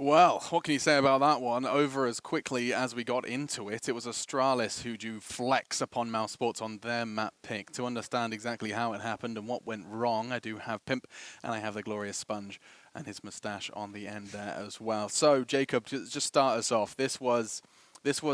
Well, what can you say about that one? Over as quickly as we got into it, it was Astralis who do flex upon mousesports on their map pick. To understand exactly how it happened and what went wrong, I do have Pimp and I have the Glorious Sponge and his moustache on the end there as well. So, Jacob, just start us off. This was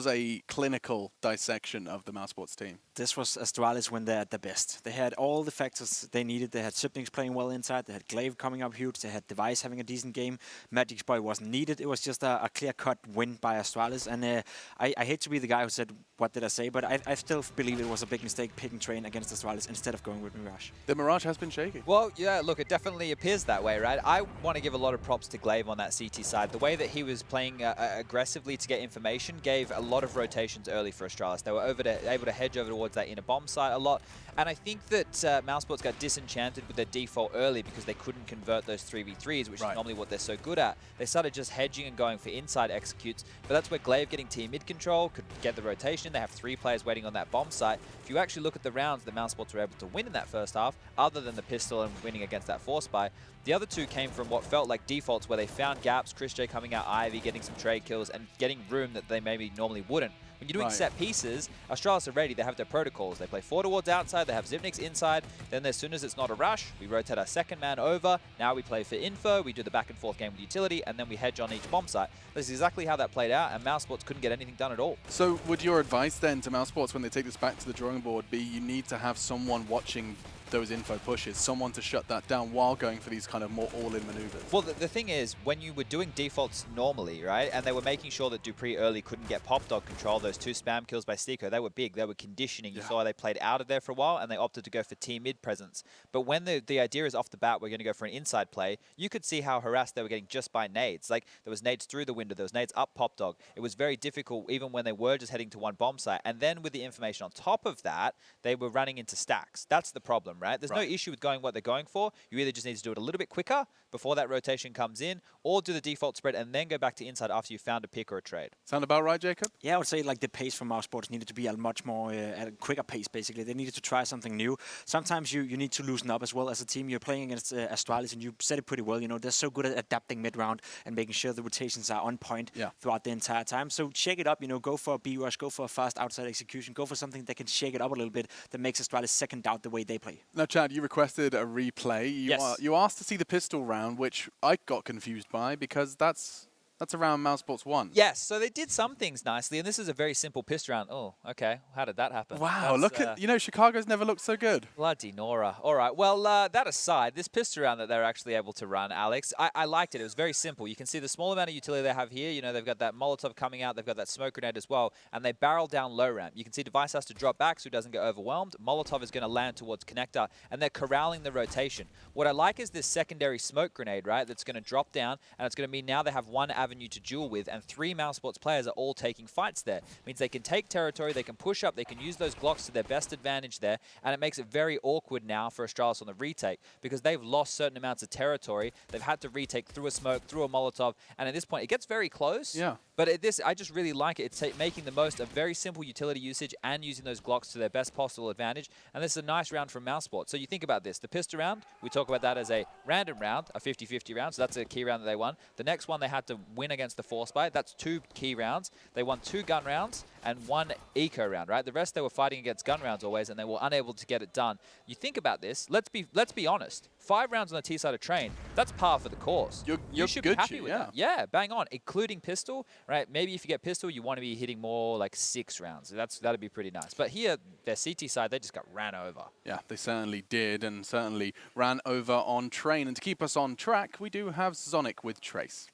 a clinical dissection of the mousesports team. This was Astralis when they're at their best. They had all the factors they needed. They had siblings playing well inside. They had Glaive coming up huge. They had Device having a decent game. Magic's Boy wasn't needed. It was just a clear-cut win by Astralis. And I hate to be the guy who said, what did I say? But I still believe it was a big mistake picking Train against Astralis instead of going with Mirage. The Mirage has been shaky. Well, yeah, look, it definitely appears that way, right? I want to give a lot of props to Glaive on that CT side. The way that he was playing aggressively to get information gave a lot of rotations early for Astralis. They were able to hedge over towards that inner bomb site a lot. And I think that mousesports got disenchanted with their default early because they couldn't convert those 3v3s, which is normally what they're so good at. They started just hedging and going for inside executes, but that's where Glaive getting team mid control could get the rotation. They have 3 players waiting on that bomb site. If you actually look at the rounds that mousesports were able to win in that first half, other than the pistol and winning against that force buy, the other 2 came from what felt like defaults where they found gaps, Chris J coming out Ivy, getting some trade kills, and getting room that they maybe normally wouldn't. When you're doing set pieces, Astralis are ready. They have their protocols. They play 4 towards outside. They have Zivniks inside. Then as soon as it's not a rush, we rotate our second man over. Now we play for info. We do the back and forth game with utility, and then we hedge on each bomb site. This is exactly how that played out, and mousesports couldn't get anything done at all. So would your advice then to mousesports when they take this back to the drawing board be you need to have someone watching those info pushes, someone to shut that down while going for these kind of more all-in maneuvers? Well, the thing is, when you were doing defaults normally, right, and they were making sure that Dupree early couldn't get pop dog control, those 2 spam kills by Stico, they were big, they were conditioning. You saw they played out of there for a while, and they opted to go for team mid presence. But when the idea is off the bat, we're going to go for an inside play, you could see how harassed they were getting just by nades. Like, there was nades through the window, there was nades up pop dog. It was very difficult, even when they were just heading to one bomb site. And then with the information on top of that, they were running into stacks. That's the problem, right? There's no issue with going what they're going for. You either just need to do it a little bit quicker before that rotation comes in, or do the default spread and then go back to inside after you found a pick or a trade. Sound about right, Jacob? Yeah, I would say like the pace from mousesports needed to be a much more at a quicker pace, basically. They needed to try something new. Sometimes you need to loosen up as well as a team. You're playing against Astralis, and you said it pretty well. You know, they're so good at adapting mid-round and making sure the rotations are on point throughout the entire time. So shake it up, you know, go for a B-rush, go for a fast outside execution, go for something that can shake it up a little bit that makes Astralis second out the way they play. Now, Chad, you requested a replay. You asked to see the pistol round, which I got confused by because that's around mousesports 1. Yes, so they did some things nicely, and this is a very simple pistol round. Oh, okay. How did that happen? Wow, look at, Chicago's never looked so good. Bloody Nora. All right, well, that aside, this pistol round that they're actually able to run, Alex, I liked it. It was very simple. You can see the small amount of utility they have here. You know, they've got that Molotov coming out. They've got that smoke grenade as well, and they barrel down low ramp. You can see Device has to drop back so he doesn't get overwhelmed. Molotov is going to land towards connector, and they're corralling the rotation. What I like is this secondary smoke grenade, right, that's going to drop down, and it's going to mean now they have one avenue to duel with, and 3 mousesports players are all taking fights there. It means they can take territory, they can push up, they can use those Glocks to their best advantage there, and it makes it very awkward now for Astralis on the retake because they've lost certain amounts of territory. They've had to retake through a smoke, through a Molotov, and at this point it gets very close. Yeah. But I just really like it. It's making the most of very simple utility usage and using those Glocks to their best possible advantage, and this is a nice round from mousesports. So you think about this, the pistol round, we talk about that as a random round, a 50-50 round, so that's a key round that they won. The next one they had to win against the force buy. That's 2 key rounds. They won 2 gun rounds and 1 eco round, right? The rest they were fighting against gun rounds always, and they were unable to get it done. You think about this, let's be honest. 5 rounds on the T side of Train, that's par for the course. You should be happy with that. Yeah, bang on, including pistol, right? Maybe if you get pistol, you want to be hitting more like 6 rounds. That'd be pretty nice. But here, their CT side, they just got ran over. Yeah, they certainly did, and certainly ran over on Train. And to keep us on track, we do have Zonic with Trace.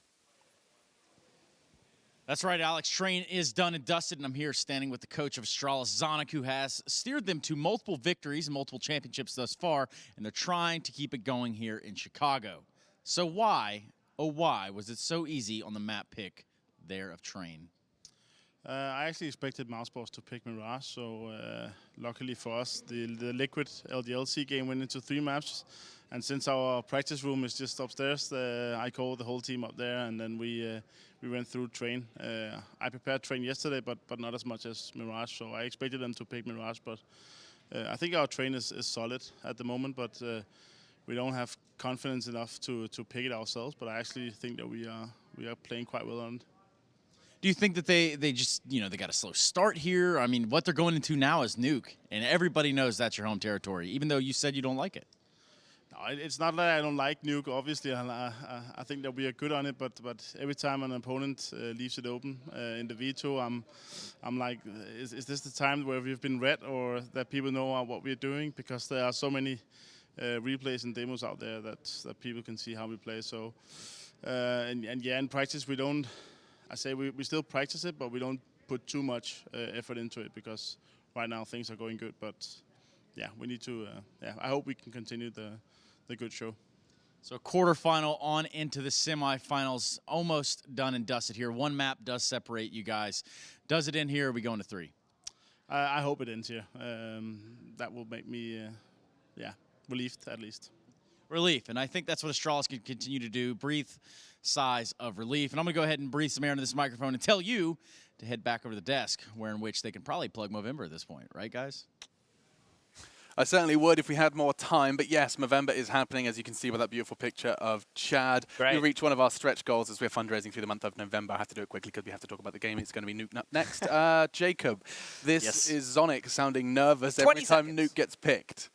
That's right, Alex. Train is done and dusted, and I'm here standing with the coach of Astralis, Zonic, who has steered them to multiple victories and multiple championships thus far, and they're trying to keep it going here in Chicago. So why, oh why, was it so easy on the map pick there of Train? I actually expected mousesports to pick Mirage, so luckily for us, the Liquid LDLC game went into 3 maps. And since our practice room is just upstairs, I called the whole team up there, and then we went through Train. I prepared Train yesterday, but not as much as Mirage, so I expected them to pick Mirage. But I think our Train is solid at the moment, but we don't have confidence enough to pick it ourselves. But I actually think that we we are playing quite well on it. Do you think that they just, you know, they got a slow start here? I mean, what they're going into now is Nuke, and everybody knows that's your home territory, even though you said you don't like it. No, it's not that I don't like Nuke. Obviously, I think that we are good on it, but every time an opponent leaves it open in the V2, I'm like, is this the time where we've been read, or that people know what we're doing? Because there are so many replays and demos out there that people can see how we play. So, and yeah, in practice we don't. I say we still practice it, but we don't put too much effort into it because right now things are going good. But yeah, we need to. I hope we can continue the good show. So quarterfinal on into the semifinals, almost done and dusted here. One map does separate you guys. Does it end here, or are we going to 3? I hope it ends here. That will make me, relieved at least. Relief, and I think that's what Astralis can continue to do. Breathe sighs of relief. And I'm going to go ahead and breathe some air into this microphone and tell you to head back over to the desk, where in which they can probably plug Movember at this point. Right, guys? I certainly would if we had more time, but yes, Movember is happening, as you can see by that beautiful picture of Chad. Great. We reached one of our stretch goals as we're fundraising through the month of November. I have to do it quickly because we have to talk about the game. It's going to be Nuke up next. Jacob, this is Zonic sounding nervous every time Nuke gets picked.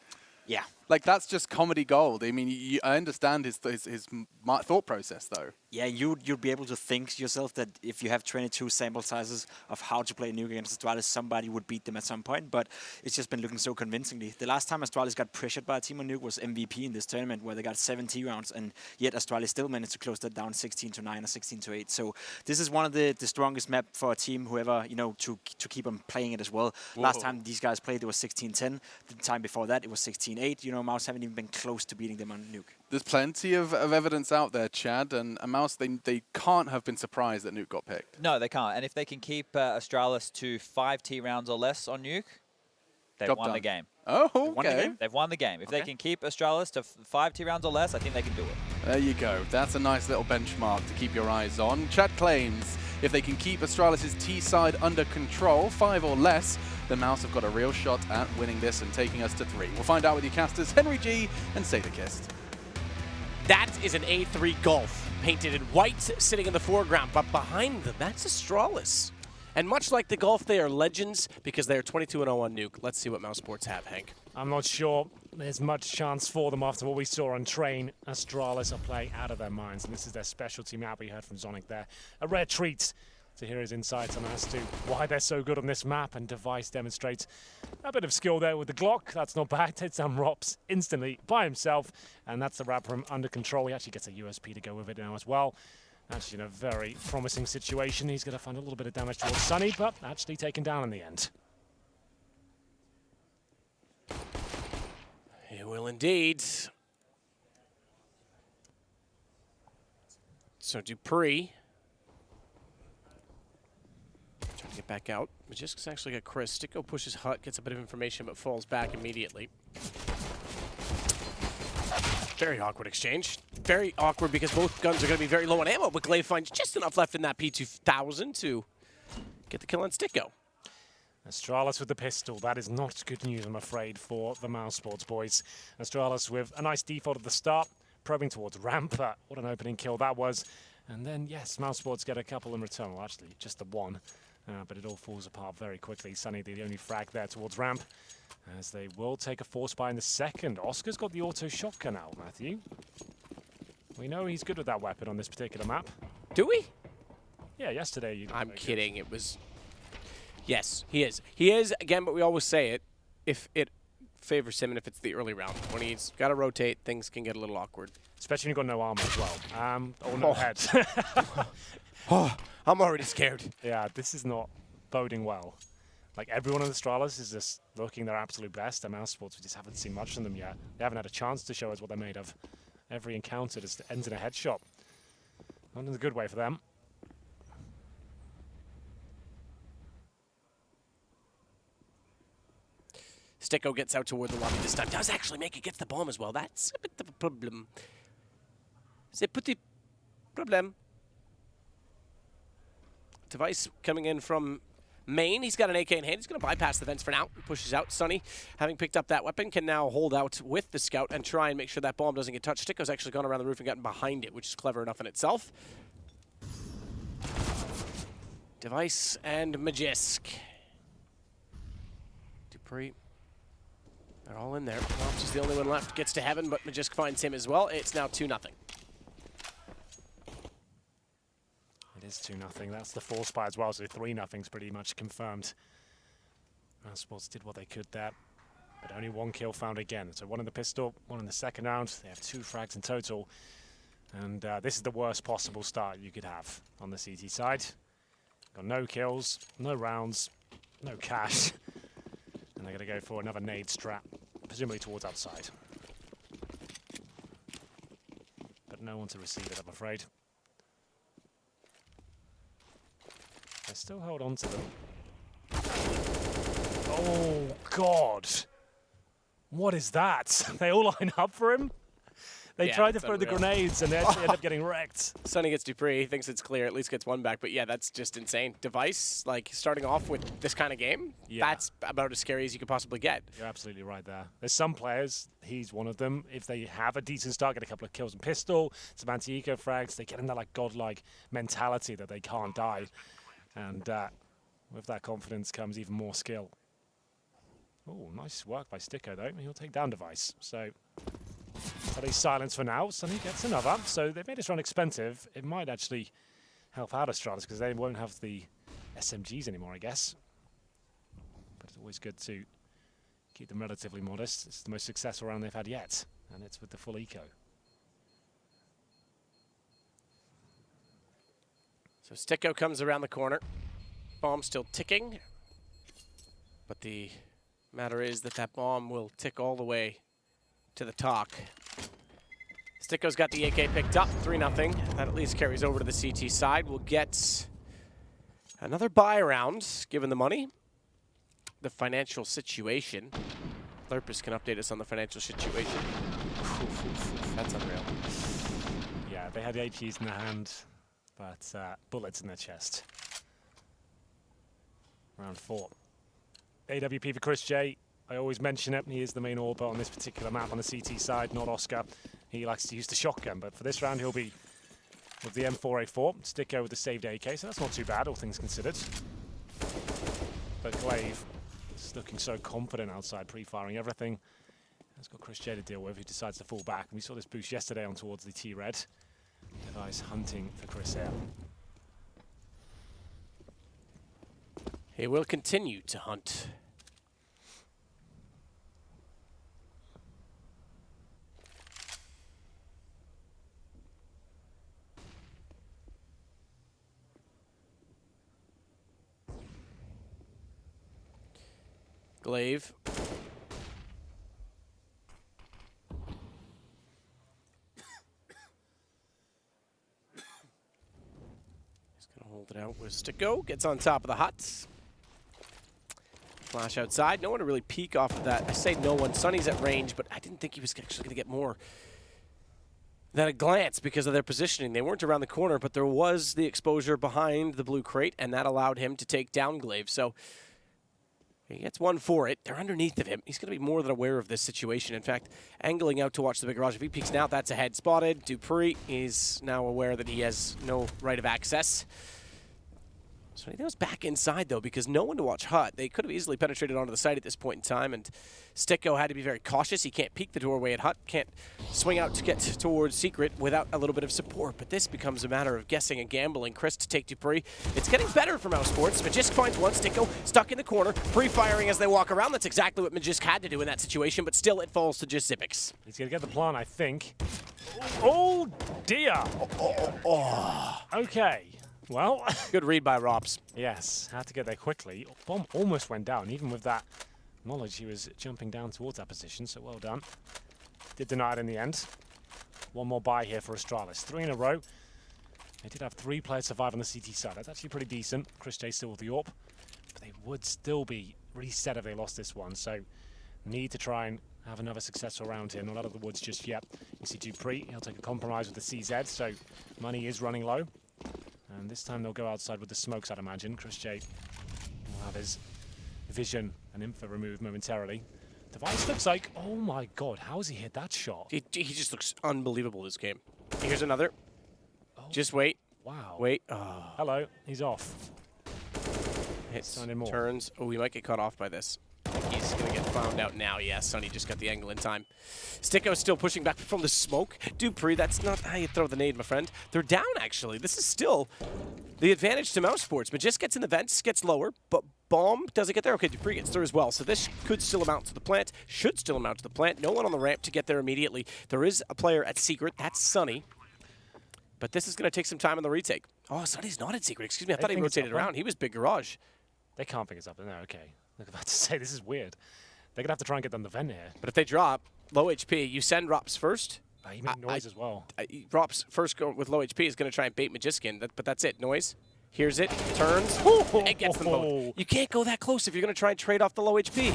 Yeah. Like, that's just comedy gold. I mean, I understand his thought process, though. Yeah, you'd be able to think to yourself that if you have 22 sample sizes of how to play Nuke against Astralis, somebody would beat them at some point, but it's just been looking so convincingly. The last time Astralis got pressured by a team on Nuke was MVP in this tournament, where they got 70 rounds, and yet Astralis still managed to close that down 16-9 or 16-8. So this is one of the strongest map for a team, whoever, you know, to keep on playing it as well. Whoa. Last time these guys played, it was 16-10. The time before that, it was 16-8. You know, Mouse haven't even been close to beating them on Nuke. There's plenty of evidence out there, Chad, and Mouse, they can't have been surprised that Nuke got picked. No, they can't. And if they can keep Astralis to 5 T rounds or less on Nuke, they've won the game. Oh, okay. They've won the game. If they can keep Astralis to 5 T rounds or less, I think they can do it. There you go. That's a nice little benchmark to keep your eyes on. Chad claims if they can keep Astralis' T side under control, 5 or less, the Mouse have got a real shot at winning this and taking us to 3. We'll find out with your casters, Henry G and Sadakist. That is an A3 Golf, painted in white, sitting in the foreground. But behind them, that's Astralis. And much like the Golf, they are legends because they are 22-0 on Nuke. Let's see what mousesports have, Hank. I'm not sure there's much chance for them after what we saw on Train. Astralis are playing out of their minds, and this is their specialty map. We heard from Zonic there. A rare treat to hear his insights on as to why they're so good on this map, and Device demonstrates a bit of skill there with the Glock. That's not bad. Takes down Rops instantly by himself, and that's the wrap room under control. He actually gets a USP to go with it now as well. Actually in a very promising situation. He's going to find a little bit of damage towards Sunny, but actually taken down in the end. He will indeed. So Dupree trying to get back out. Magiscus actually got Chris. Sticko pushes Hut, gets a bit of information, but falls back immediately. Very awkward exchange. Very awkward because both guns are going to be very low on ammo, but Glaive finds just enough left in that P2000 to get the kill on Sticko. Astralis with the pistol. That is not good news, I'm afraid, for the mousesports boys. Astralis with a nice default at the start, probing towards ramp. What an opening kill that was. And then, yes, mousesports get a couple in return. Well, actually, just the one. But it all falls apart very quickly. Sunny, the only frag there towards ramp, as they will take a force buy in the second. Oscar's got the auto shotgun out, Matthew. We know he's good with that weapon on this particular map. Do we? Yeah, yesterday. I'm kidding. It was... Yes, he is. He is, again, but we always say it, if it favors him and if it's the early round. When he's got to rotate, things can get a little awkward. Especially when you've got no armor as well. Or no head. Oh, I'm already scared. Yeah, this is not boding well. Like, everyone on Astralis is just looking their absolute best. And mousesports, we just haven't seen much from them yet. They haven't had a chance to show us what they're made of. Every encounter just ends in a headshot. Not in a good way for them. Sticko gets out toward the lobby this time. Does actually make it, gets the bomb as well. That's a bit of a problem. C'est a petit problem. Device coming in from main. He's got an AK in hand. He's going to bypass the fence for now. Pushes out. Sunny, having picked up that weapon, can now hold out with the scout and try and make sure that bomb doesn't get touched. Sticko's actually gone around the roof and gotten behind it, which is clever enough in itself. Device and Magisk. Dupree. They're all in there. Rops is the only one left. Gets to heaven, but Magisk finds him as well. It's now 2-0. It is 2-0. That's the 4 spy as well, so 3-0's pretty much confirmed. mousesports did what they could there, but only 1 kill found again. So 1 in the pistol, 1 in the second round. They have 2 frags in total. And this is the worst possible start you could have on the CT side. Got no kills, no rounds, no cash. And they're going to go for another nade strat, presumably towards outside. But no one to receive it, I'm afraid. They still hold on to them. Oh, God. What is that? They all line up for him? They tried to throw the grenades and they actually end up getting wrecked. Sonny gets Dupree. He thinks it's clear. At least gets 1 back. But yeah, that's just insane. Device, like starting off with this kind of game, that's about as scary as you could possibly get. You're absolutely right there. There's some players, he's one of them, if they have a decent start, get a couple of kills in pistol, some anti-eco frags, they get in that like godlike mentality that they can't die. And with that confidence comes even more skill. Oh, nice work by Sticko though. He'll take down Device. So he's silenced for now. Sonny gets another. So they've made this run expensive. It might actually help out Astralis because they won't have the SMGs anymore, I guess. But it's always good to keep them relatively modest. It's the most successful round they've had yet, and it's with the full eco. So Sticko comes around the corner. Bomb still ticking. But the matter is that that bomb will tick all the way to the talk. Sticko's got the AK picked up, 3-0. That at least carries over to the CT side. We'll get another buy round, given the money. The financial situation. Lurpus can update us on the financial situation. That's unreal. Yeah, they had AKs in their hand, but bullets in their chest. Round 4. AWP for Chris J. I always mention it. He is the main AWP on this particular map on the CT side, not Oscar. He likes to use the shotgun, but for this round he'll be with the M4A4. Sticko with the saved AK, so that's not too bad, all things considered. But Glaive is looking so confident outside, pre-firing everything. Has got Chris J to deal with, who decides to fall back. And we saw this boost yesterday on towards the T-Red. Device hunting for Chris here. He will continue to hunt. Glaive. He's going to hold it out with Sticko. Gets on top of the huts. Flash outside. No one to really peek off of that. I say no one. Sonny's at range, but I didn't think he was actually going to get more than a glance because of their positioning. They weren't around the corner, but there was the exposure behind the blue crate, and that allowed him to take down Glaive. So he gets 1 for it. They're underneath of him. He's going to be more than aware of this situation. In fact, angling out to watch the big garage. If he peeks now, that's a head spotted. Dupree is now aware that he has no right of access. So he goes back inside, though, because no one to watch hut. They could have easily penetrated onto the site at this point in time, and Sticko had to be very cautious. He can't peek the doorway at hut, can't swing out to get towards secret without a little bit of support. But this becomes a matter of guessing and gambling. Chris to take Dupree. It's getting better for mousesports. Magisk finds one. Sticko stuck in the corner, pre-firing as they walk around. That's exactly what Magisk had to do in that situation, but still it falls to just Zipix. He's going to get the plant, I think. Oh, dear. Okay. Well, good read by Rops. Yes, had to get there quickly. Bomb almost went down, even with that knowledge he was jumping down towards that position, so well done. Did deny it in the end. One more buy here for Astralis. 3 in a row. They did have 3 players survive on the CT side. That's actually pretty decent. Chris J still with the AWP, but they would still be reset if they lost this one, so need to try and have another successful round here. Not out of the woods just yet. You see Dupree, he'll take a compromise with the CZ, so money is running low. And this time they'll go outside with the smokes, I'd imagine. Chris J will have his vision and info removed momentarily. Device looks like, oh my god, how has he hit that shot? He just looks unbelievable this game. Here's another. Oh. Just wait. Wow. Wait. Oh. Hello, he's off. Hits, Sunny more. turns. Oh, he might get cut off by this. I think he's going to get found out now. Yeah, Sunny just got the angle in time. Sticko's still pushing back from the smoke. Dupree, that's not how you throw the nade, my friend. They're down, actually. This is still the advantage to mousesports. Majist gets in the vents, gets lower, but Bomb doesn't get there. Okay, Dupree gets through as well. So this could still amount to the plant. Should still amount to the plant. No one on the ramp to get there immediately. There is a player at Secret. That's Sunny. But this is going to take some time on the retake. Oh, Sunny's not at Secret. Excuse me. I thought he rotated around. He was big garage. They can't think it's up. No, okay. I was about to say, this is weird. They're going to have to try and get down the vent here. But if they drop, low HP, you send Rops first. You make noise as well. Rops first go with low HP is going to try and bait Majiskin, but that's it. Noise. Hears it, turns, and gets them both. You can't go that close if you're going to try and trade off the low HP.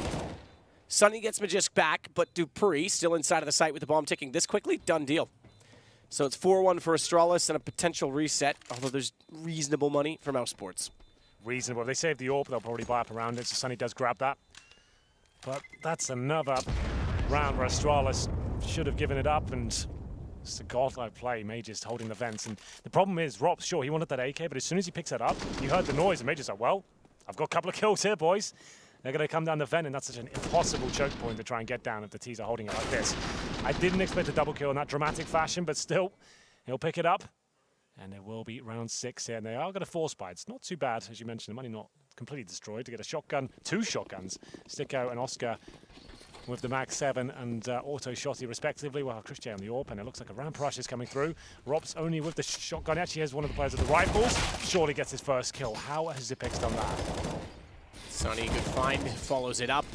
Sunny gets Magisk back, but Dupree still inside of the site with the bomb ticking this quickly. Done deal. So it's 4-1 for Astralis and a potential reset, although there's reasonable money for mousesports. Reasonable. If they save the AWP, they'll probably buy up around it, so Sunny does grab that. But that's another round where Astralis should have given it up, and it's a godlike play. Majist holding the vents. And the problem is, Rops, sure, he wanted that AK, but as soon as he picks that up, you heard the noise, and Majist like, well, I've got a couple of kills here, boys. They're going to come down the vent, and that's such an impossible choke point to try and get down if the T's are holding it like this. I didn't expect a double kill in that dramatic fashion, but still, he'll pick it up. And it will be round 6 here, and they are going to force buy. It's not too bad, as you mentioned, the money not completely destroyed to get a shotgun, 2 shotguns, Sticko and Oscar with the Max 7 and Auto Shotty respectively, while Christian on the AWP, and it looks like a ramp rush is coming through. Rops only with the shotgun. Actually has one of the players with the rifles. Surely gets his first kill. How has Zipix done that? Sunny, good find, follows it up.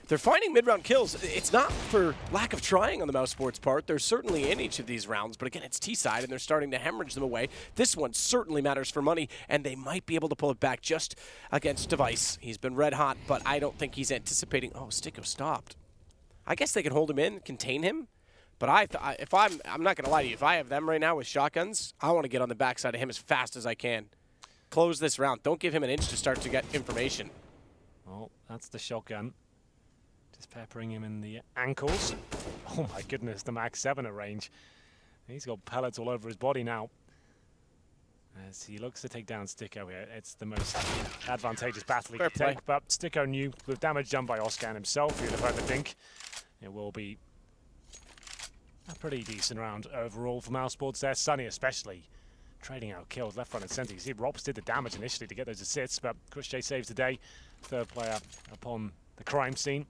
They're finding mid-round kills. It's not for lack of trying on the mousesports part. They're certainly in each of these rounds, but again, it's T-side, and they're starting to hemorrhage them away. This one certainly matters for money, and they might be able to pull it back just against Device. He's been red hot, but I don't think he's anticipating. Oh, Sticko stopped. I guess they can hold him in, contain him, but I'm not going to lie to you. If I have them right now with shotguns, I want to get on the backside of him as fast as I can. Close this round. Don't give him an inch to start to get information. Oh, that's the shotgun. Just peppering him in the ankles. Oh my goodness, the Max 7 at range. He's got pellets all over his body now. As he looks to take down Sticko here, it's the most advantageous battle he can take. But Sticko knew with damage done by Oscan himself, you'd have heard the dink. It will be a pretty decent round overall for mousesports there. Sunny especially trading out kills left, front, and center. You see, Rops did the damage initially to get those assists, but Christian saves the day. Third player upon the crime scene.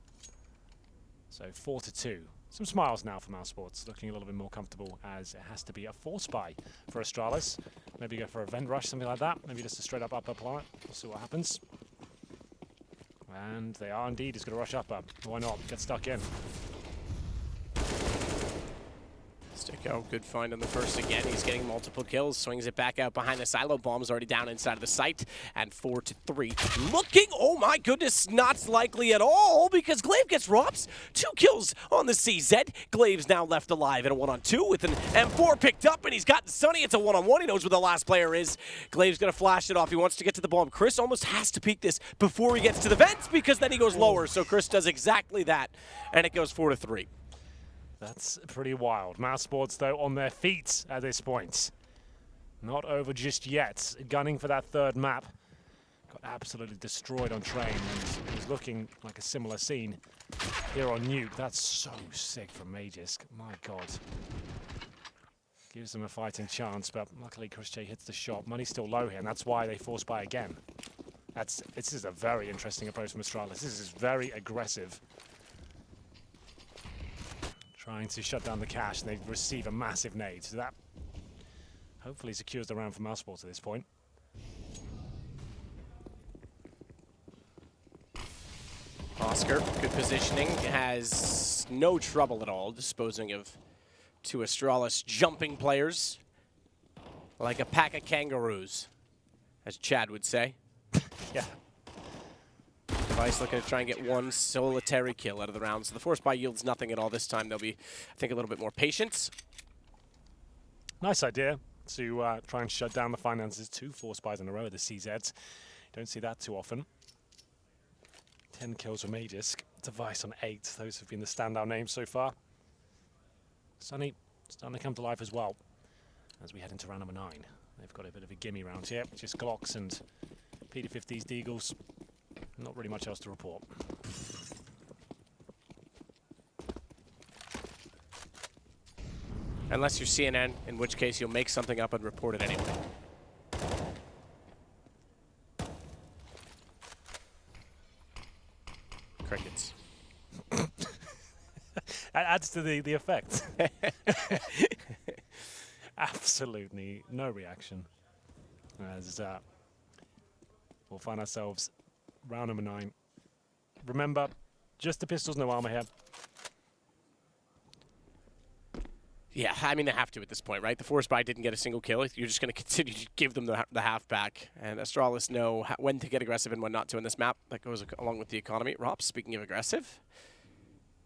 So 4-2. Some smiles now for mousesports, looking a little bit more comfortable as it has to be a force buy for Astralis. Maybe go for a vent rush, something like that. Maybe just a straight up upper planet. We'll see what happens. And they are indeed just going to rush upper. Why not? Get stuck in. Sticko, good find on the first again. He's getting multiple kills, swings it back out behind the silo. Bomb's already down inside of the site, and 4-3. Looking, oh my goodness, not likely at all, because Glaive gets Rops. 2 kills on the CZ. Glaive's now left alive in a 1-on-2 with an M4 picked up, and he's gotten Sunny. It's a 1-on-1. He knows where the last player is. Glaive's going to flash it off. He wants to get to the bomb. Chris almost has to peek this before he gets to the vents, because then he goes lower. So Chris does exactly that, and it goes 4-3. That's pretty wild. Mousesports, though, on their feet at this point. Not over just yet. Gunning for that third map. Got absolutely destroyed on train, and it was looking like a similar scene here on Nuke. That's so sick from Magisk. My God. Gives them a fighting chance, but luckily Christian hits the shot. Money's still low here, and that's why they force buy again. This is a very interesting approach from Astralis. This is very aggressive. Trying to shut down the cache, and they receive a massive nade. So that hopefully secures the round for mousesports at this point. Oscar, good positioning, has no trouble at all disposing of 2 Astralis jumping players like a pack of kangaroos, as Chad would say. Yeah. Device looking to try and get 1 solitary kill out of the round. So the force buy yields nothing at all this time. They'll be, I think, a little bit more patient. Nice idea to try and shut down the finances. 2 force buys in a row of the CZs. Don't see that too often. 10 kills from Magisk. Device on 8. Those have been the standout names so far. Sunny starting to come to life as well as we head into round number 9. They've got a bit of a gimme round here. Just Glocks and P50s, Deagles. not really much else to report. Unless you're CNN, in which case you'll make something up and report it anyway. Crickets. That adds to the effect. Absolutely no reaction. As we'll find ourselves round number 9. Remember, just the pistols, no armor here. Yeah, I mean, they have to at this point, right? The Force Buy didn't get a single kill. You're just going to continue to give them the half back. And Astralis know when to get aggressive and when not to in this map. That goes along with the economy. Rob, speaking of aggressive,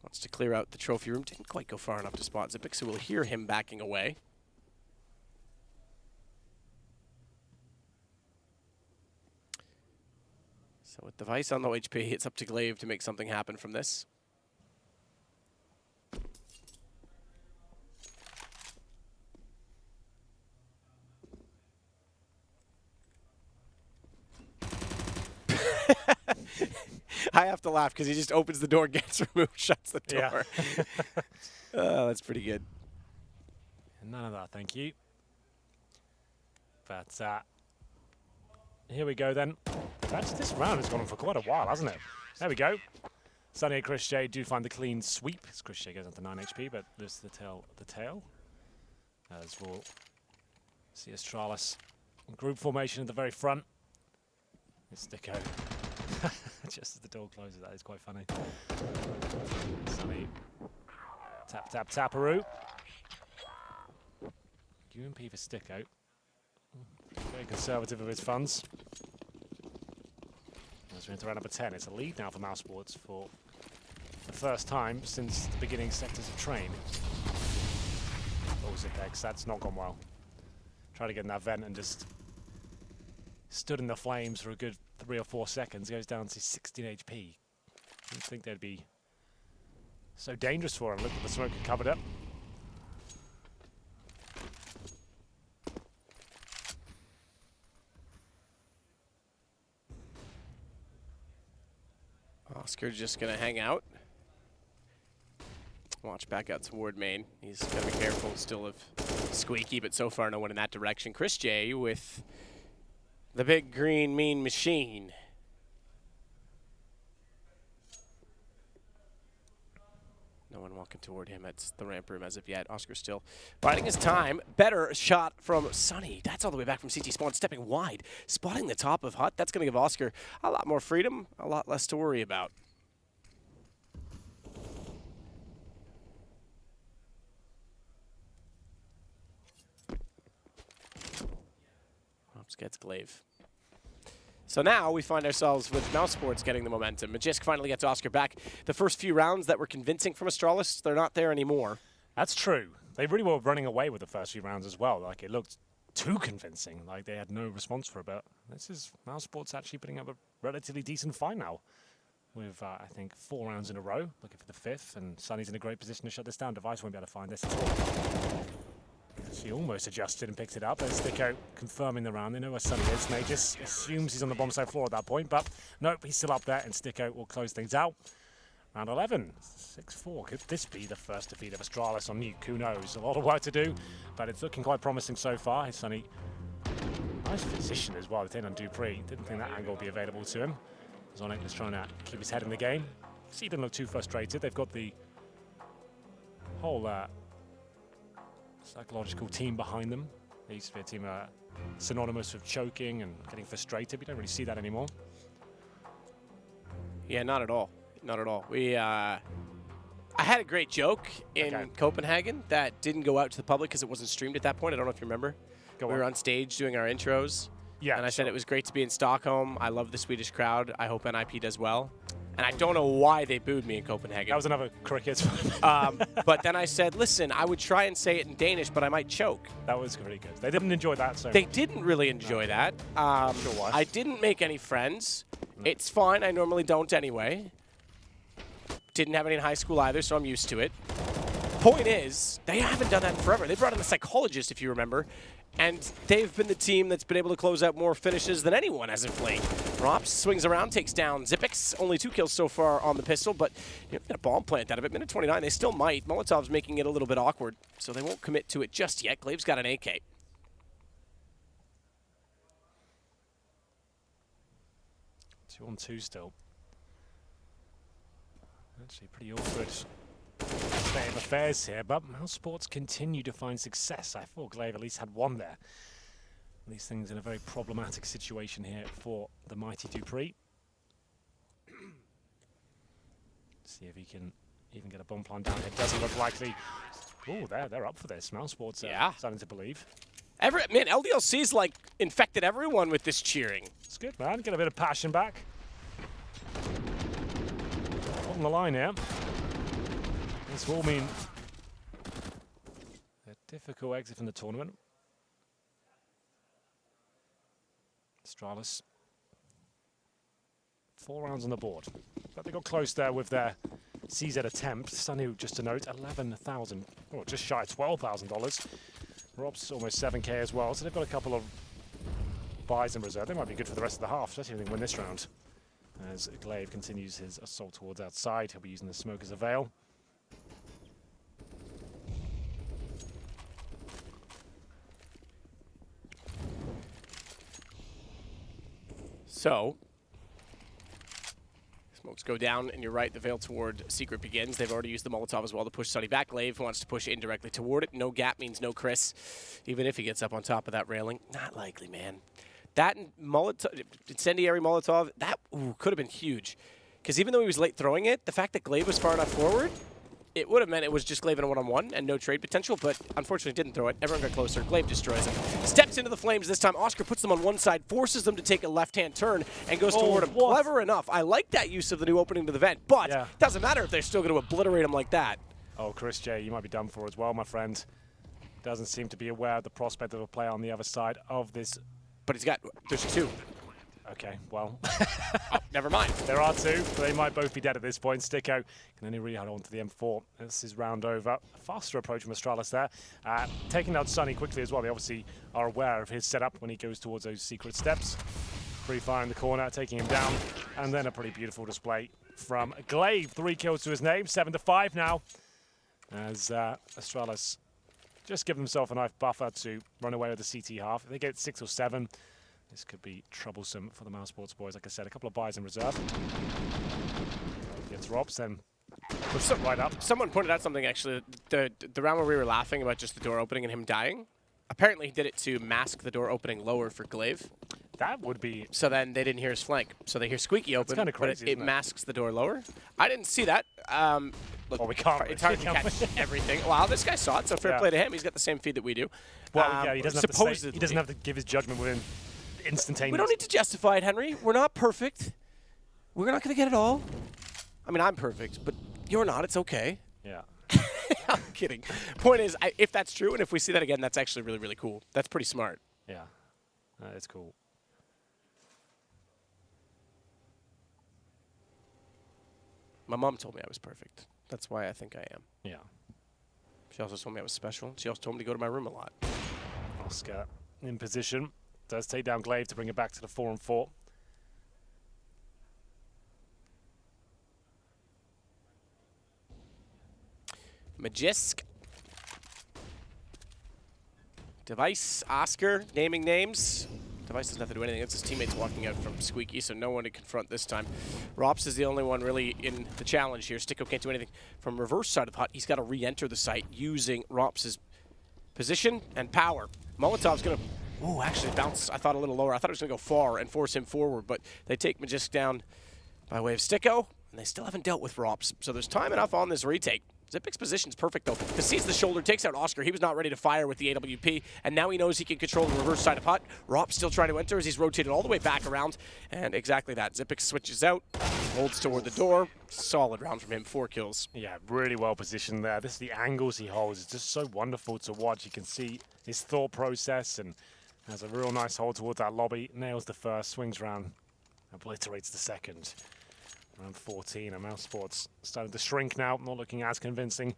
wants to clear out the trophy room. Didn't quite go far enough to spot Zipic, so we'll hear him backing away. So with Device on low HP, it's up to Glaive to make something happen from this. I have to laugh because he just opens the door, gets removed, shuts the door. Yeah. Oh, that's pretty good. None of that, thank you. But here we go then. This round has gone on for quite a while, hasn't it? There we go. Sunny and Chris J do find the clean sweep as Chris J goes up to 9 HP, but there's the tail. As we'll see Astralis group formation at the very front. It's Sticko. Just as the door closes, that is quite funny. Sunny. Tap, tap, taparoo. UMP for Sticko. Very conservative of his funds. As we're into round number 10, it's a lead now for mousesports for the first time since the beginning sectors of train. Oh, Zipex, that's not gone well. Tried to get in that vent and just stood in the flames for a good 3 or 4 seconds, goes down to 16 HP. Didn't think they'd be so dangerous for him. Look at the smoke he covered up. Oscar just going to hang out. Watch back out toward main. He's got to be careful still of Squeaky, but so far no one in that direction. Chris J with the big green mean machine. No one walking toward him at the ramp room as of yet. Oscar still biding his time. Better shot from Sunny. That's all the way back from CT spawn, stepping wide, spotting the top of Hut. That's going to give Oscar a lot more freedom, a lot less to worry about. Oops, gets Glaive. So now we find ourselves with mousesports getting the momentum. Magisk finally gets Oscar back. The first few rounds that were convincing from Astralis, they're not there anymore. That's true. They really were running away with the first few rounds as well. Like, it looked too convincing. Like, they had no response for it. But this is mousesports actually putting up a relatively decent fight now. With, I think, 4 rounds in a row. Looking for the 5th. And Sunny's in a great position to shut this down. Device won't be able to find this at all. She almost adjusted and picked it up. There's Sticko confirming the round. They know where Sunny is. May just assumes he's on the bomb side floor at that point, but nope, he's still up there, and Sticko will close things out. Round 11, 6-4. Could this be the first defeat of Astralis on Nuke? Who knows? A lot of work to do, but it's looking quite promising so far. Sunny, nice position as well. They take on Dupree. Didn't think that angle would be available to him. Zonic was trying to keep his head in the game. He didn't look too frustrated. They've got the whole psychological team behind them. They used to be a team synonymous with choking and getting frustrated. We don't really see that anymore. Yeah, not at all. Not at all. I had a great joke in Copenhagen that didn't go out to the public because it wasn't streamed at that point. I don't know if you remember. We were on stage doing our intros. Yeah. And I said it was great to be in Stockholm. I love the Swedish crowd. I hope NIP does well. And I don't know why they booed me in Copenhagen. That was another cricket. But then I said, listen, I would try and say it in Danish, but I might choke. That was really good. They didn't enjoy that so They much. didn't really enjoy that. Sure why. I didn't make any friends. It's fine. I normally don't anyway. Didn't have any in high school either, so I'm used to it. Point is, they haven't done that in forever. They brought in a psychologist, if you remember. And they've been the team that's been able to close out more finishes than anyone as of late. Rops swings around, takes down Zipix. Only 2 kills so far on the pistol, but you know, got a bomb plant out of it. Minute 29, they still might. Molotov's making it a little bit awkward, so they won't commit to it just yet. Glave's got an AK. Two on two still. Actually, pretty awkward state of affairs here, but mousesports continue to find success. I thought Glaive at least had one there. These things in a very problematic situation here for the mighty Dupree. See if he can even get a bomb plant down here. Doesn't look likely. Oh, they're up for this. Mousesports are starting to believe. Man, LDLC's like infected everyone with this cheering. It's good, man. Get a bit of passion back. On the line here. This will mean a difficult exit from the tournament. Astralis. 4 rounds on the board. But they got close there with their CZ attempt. Sanu, just to note, 11,000, or just shy of $12,000. Rob's almost 7K as well, so they've got a couple of buys in reserve. They might be good for the rest of the half, especially if they win this round. As Glaive continues his assault towards outside, he'll be using the smoke as a veil. So, smokes go down, and you're right, the veil toward Secret begins. They've already used the Molotov as well to push Sunny back. Glaive wants to push indirectly toward it. No gap means no Chris, even if he gets up on top of that railing. Not likely, man. That and Molotov, incendiary Molotov, that could have been huge. Because even though he was late throwing it, the fact that Glaive was far enough forward, it would have meant it was just Glaive in a one-on-one and no trade potential, but unfortunately didn't throw it. Everyone got closer. Glaive destroys him. Steps into the flames this time. Oscar puts them on one side, forces them to take a left-hand turn, and goes toward him. What? Clever enough. I like that use of the new opening to the vent, but it doesn't matter if they're still going to obliterate him like that. Oh, Chris J, you might be done for as well, my friend. Doesn't seem to be aware of the prospect of a play on the other side of this. But there's 2. Okay, well. Oh, never mind. There are 2, but they might both be dead at this point. Sticko can only really hold on to the M4. This is round over. A faster approach from Astralis there. Taking out Sunny quickly as well. They obviously are aware of his setup when he goes towards those secret steps. Free fire in the corner, taking him down. And then a pretty beautiful display from Glaive. 3 kills to his name, 7-5 now. As Astralis just give themselves a nice buffer to run away with the CT half. If they get 6 or 7, this could be troublesome for the mousesports boys. Like I said, a couple of buys in reserve. Gets Robs, then puts it right up. Someone pointed out something, actually. The round where we were laughing about just the door opening and him dying, apparently he did it to mask the door opening lower for Glaive. That would be... So then they didn't hear his flank. So they hear Squeaky open, kind of crazy, but it masks the door lower. I didn't see that. Look, well, we can't. It's hard to catch everything. Wow, this guy saw it, so fair play to him. He's got the same feed that we do. Well, yeah, he doesn't have to give his judgment within instantaneous. We don't need to justify it, Henry. We're not perfect. We're not going to get it all. I mean, I'm perfect, but you're not. It's okay. Yeah. I'm kidding. Point is, if that's true, and if we see that again, that's actually really, really cool. That's pretty smart. Yeah, it's cool. My mom told me I was perfect. That's why I think I am. Yeah. She also told me I was special. She also told me to go to my room a lot. Oscar in position. Does take down Glaive to bring it back to the 4-4. Magisk. Device, Oscar, naming names. Device doesn't have to do anything. It's his teammates walking out from Squeaky, so no one to confront this time. Rops is the only one really in the challenge here. Sticko can't do anything. From reverse side of the hut, he's got to re-enter the site using Rops' position and power. Molotov's going to... Ooh, actually bounce, I thought, a little lower. I thought it was going to go far and force him forward, but they take Magisk down by way of Sticko, and they still haven't dealt with Rops. So there's time enough on this retake. Zipic's position's perfect, though, because sees the shoulder, takes out Oscar. He was not ready to fire with the AWP, and now he knows he can control the reverse side of hut. Rops still trying to enter as he's rotated all the way back around, and exactly that. Zipic switches out, holds toward the door. Solid round from him, 4 kills. Yeah, really well positioned there. This is the angles he holds. It's just so wonderful to watch. You can see his thought process and has a real nice hold towards that lobby. Nails the first, swings round, obliterates the second. Round 14, and mousesports starting to shrink now, not looking as convincing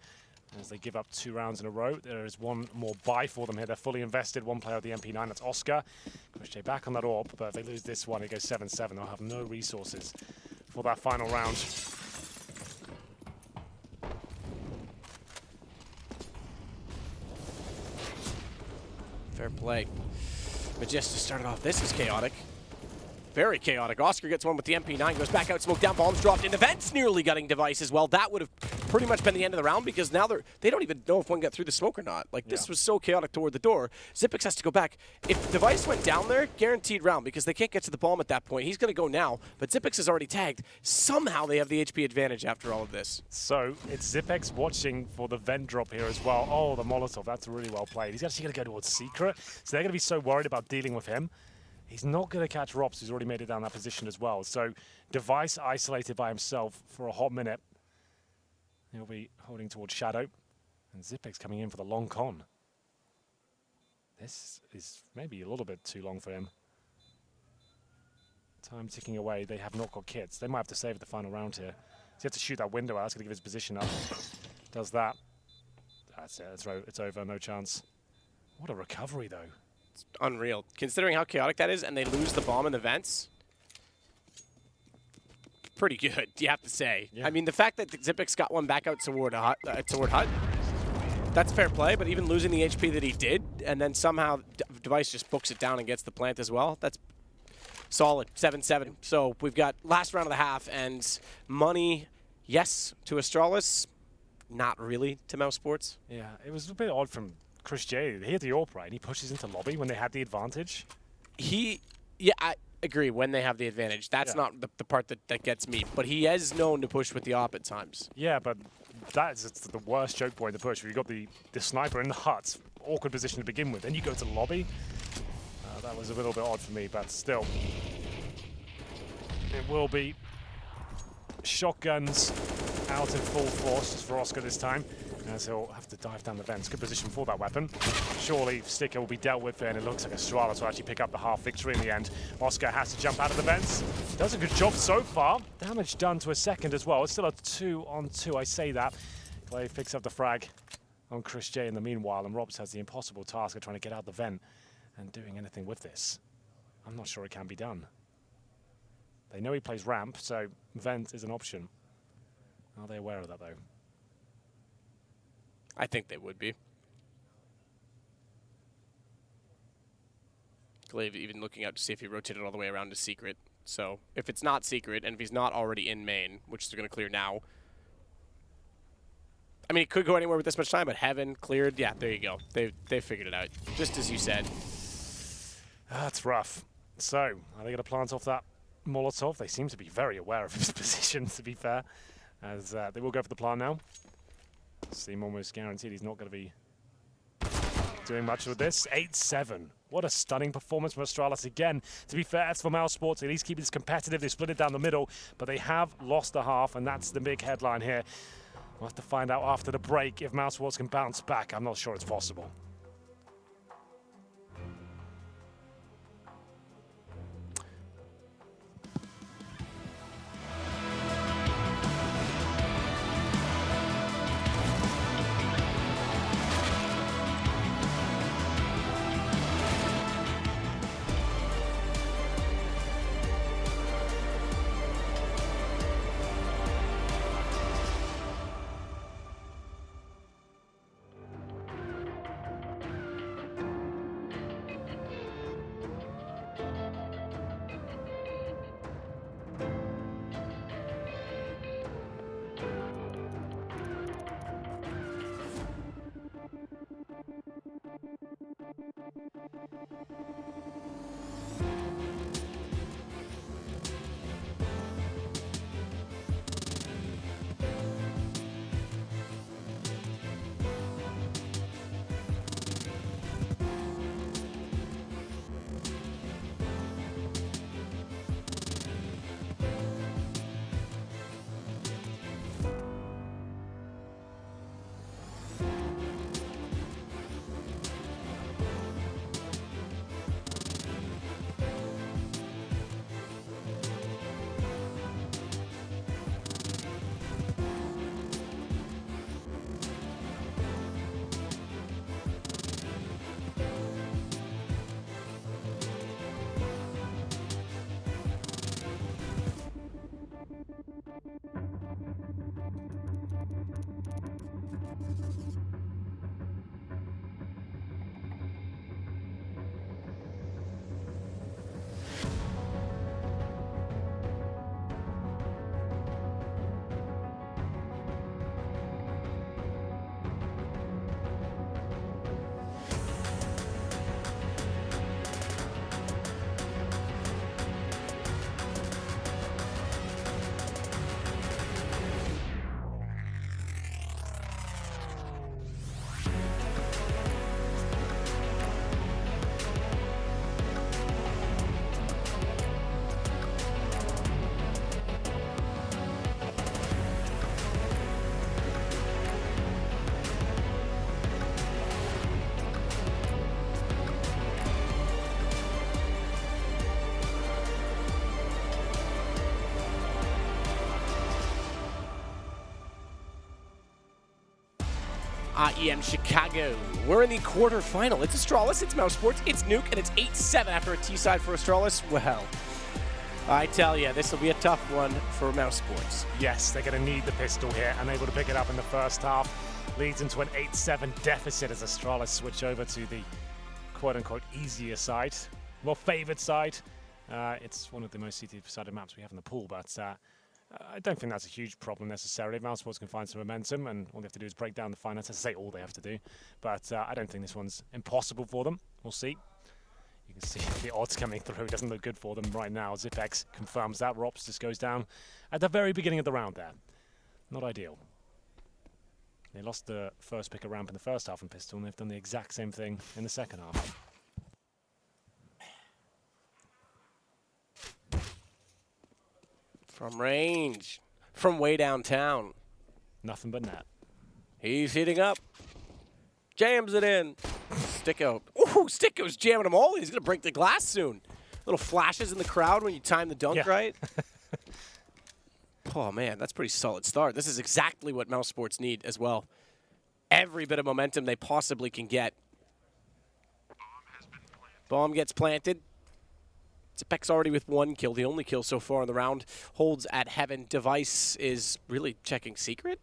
as they give up 2 rounds in a row. There is one more buy for them here. They're fully invested. One player of the MP9, that's Oscar. Crochet back on that AWP, but if they lose this one, it goes 7-7. They'll have no resources for that final round. Fair play. Magista started off. This is chaotic. Very chaotic. Oscar gets one with the MP9, goes back out, smoke down, bombs dropped into vents, nearly gutting Device as well. That would have pretty much been the end of the round because now they don't even know if one got through the smoke or not. Like, this was so chaotic toward the door. Xyp9x has to go back. If Device went down there, guaranteed round because they can't get to the bomb at that point. He's going to go now, but Xyp9x is already tagged. Somehow they have the HP advantage after all of this. So it's Xyp9x watching for the vent drop here as well. Oh, the Molotov, that's really well played. He's actually going to go towards Secret, so they're going to be so worried about dealing with him. He's not going to catch Rops, who's already made it down that position as well. So Device isolated by himself for a hot minute. He'll be holding towards Shadow. And Xyp9x coming in for the long con. This is maybe a little bit too long for him. Time ticking away. They have not got kits. They might have to save the final round here. So he has to shoot that window out. That's going to give his position up. Does that. That's it. It's over. No chance. What a recovery, though. Unreal. Considering how chaotic that is, and they lose the bomb in the vents, pretty good, you have to say. Yeah. I mean, the fact that Xyp9x got one back out toward Hut, that's fair play, but even losing the HP that he did, and then somehow Device just books it down and gets the plant as well, that's solid. 7-7. So we've got last round of the half, and money, yes, to Astralis, not really to mousesports. Yeah, it was a bit odd from Chris J. He had the AWP, right? And he pushes into lobby when they had the advantage. Yeah, I agree, when they have the advantage. That's not the part that gets me. But he is known to push with the AWP at times. Yeah, but that's the worst choke point to push. Where you got the sniper in the hut, awkward position to begin with. Then you go to lobby. That was a little bit odd for me, but still. It will be shotguns out in full force just for Oscar this time, as he'll have to dive down the vents. Good position for that weapon. Surely Sticker will be dealt with, and it looks like Astralis will actually pick up the half victory in the end. Oscar has to jump out of the vents. Does a good job so far. Damage done to a second as well. It's still a 2-on-2, I say that. Glaive picks up the frag on Chris J in the meanwhile, and Robs has the impossible task of trying to get out the vent and doing anything with this. I'm not sure it can be done. They know he plays ramp, so vent is an option. Are they aware of that, though? I think they would be. Glaive even looking out to see if he rotated all the way around to Secret. So if it's not Secret, and if he's not already in main, which they're going to clear now. I mean, it could go anywhere with this much time, but Heaven cleared. Yeah, there you go. They figured it out, just as you said. That's rough. So, are they going to plant off that Molotov? They seem to be very aware of his position, to be fair, as they will go for the plant now. Seem almost guaranteed he's not going to be doing much with this. 8-7. What a stunning performance from Astralis again. To be fair, as for mousesports, at least keep this competitive. They split it down the middle, but they have lost a half, and that's the big headline here. We'll have to find out after the break if mousesports can bounce back. I'm not sure it's possible. IEM Chicago. We're in the quarterfinal. It's Astralis, it's mousesports, it's Nuke, and it's 8-7 after a T-side for Astralis. Well, I tell you, this will be a tough one for mousesports. Yes, they're going to need the pistol here, unable to pick it up in the first half. Leads into an 8-7 deficit as Astralis switch over to the quote-unquote easier side, more favored side. It's one of the most CT-sided maps we have in the pool, but I don't think that's a huge problem necessarily. mousesports can find some momentum, and all they have to do is break down the finances. I say all they have to do, but I don't think this one's impossible for them. We'll see. You can see the odds coming through. It doesn't look good for them right now. Zipex confirms that. Rops just goes down at the very beginning of the round there. Not ideal. They lost the first pick of ramp in the first half in pistol, and they've done the exact same thing in the second half. From range, from way downtown. Nothing but net. He's heating up. Jams it in. Sticko. Ooh, Sticko's jamming them all. He's going to break the glass soon. Little flashes in the crowd when you time the dunk right. Oh, man, that's a pretty solid start. This is exactly what mousesports need as well. Every bit of momentum they possibly can get. Bomb gets planted. Zipex already with 1 kill, the only kill so far in the round. Holds at Heaven. Device is really checking secret.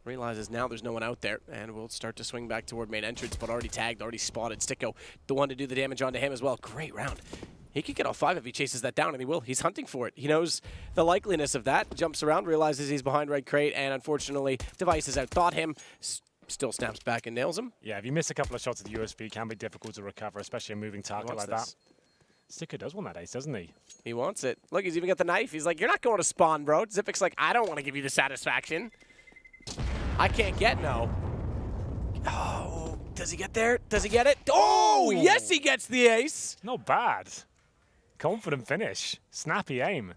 Realizes now there's no one out there, and will start to swing back toward main entrance, but already tagged, already spotted. Sticko, the one to do the damage onto him as well. Great round. He could get all 5 if he chases that down, and he will. He's hunting for it. He knows the likeliness of that. Jumps around, realizes he's behind red crate, and unfortunately, Device has outthought him. Still snaps back and nails him. Yeah, if you miss a couple of shots at the USB, it can be difficult to recover, especially a moving target like that. Sticko does want that ace, doesn't he? He wants it. Look, he's even got the knife. He's like, you're not going to spawn, bro. Zipic's like, I don't want to give you the satisfaction. I can't get no. Oh, does he get there? Does he get it? Oh, yes, he gets the ace. Not bad. Confident finish. Snappy aim.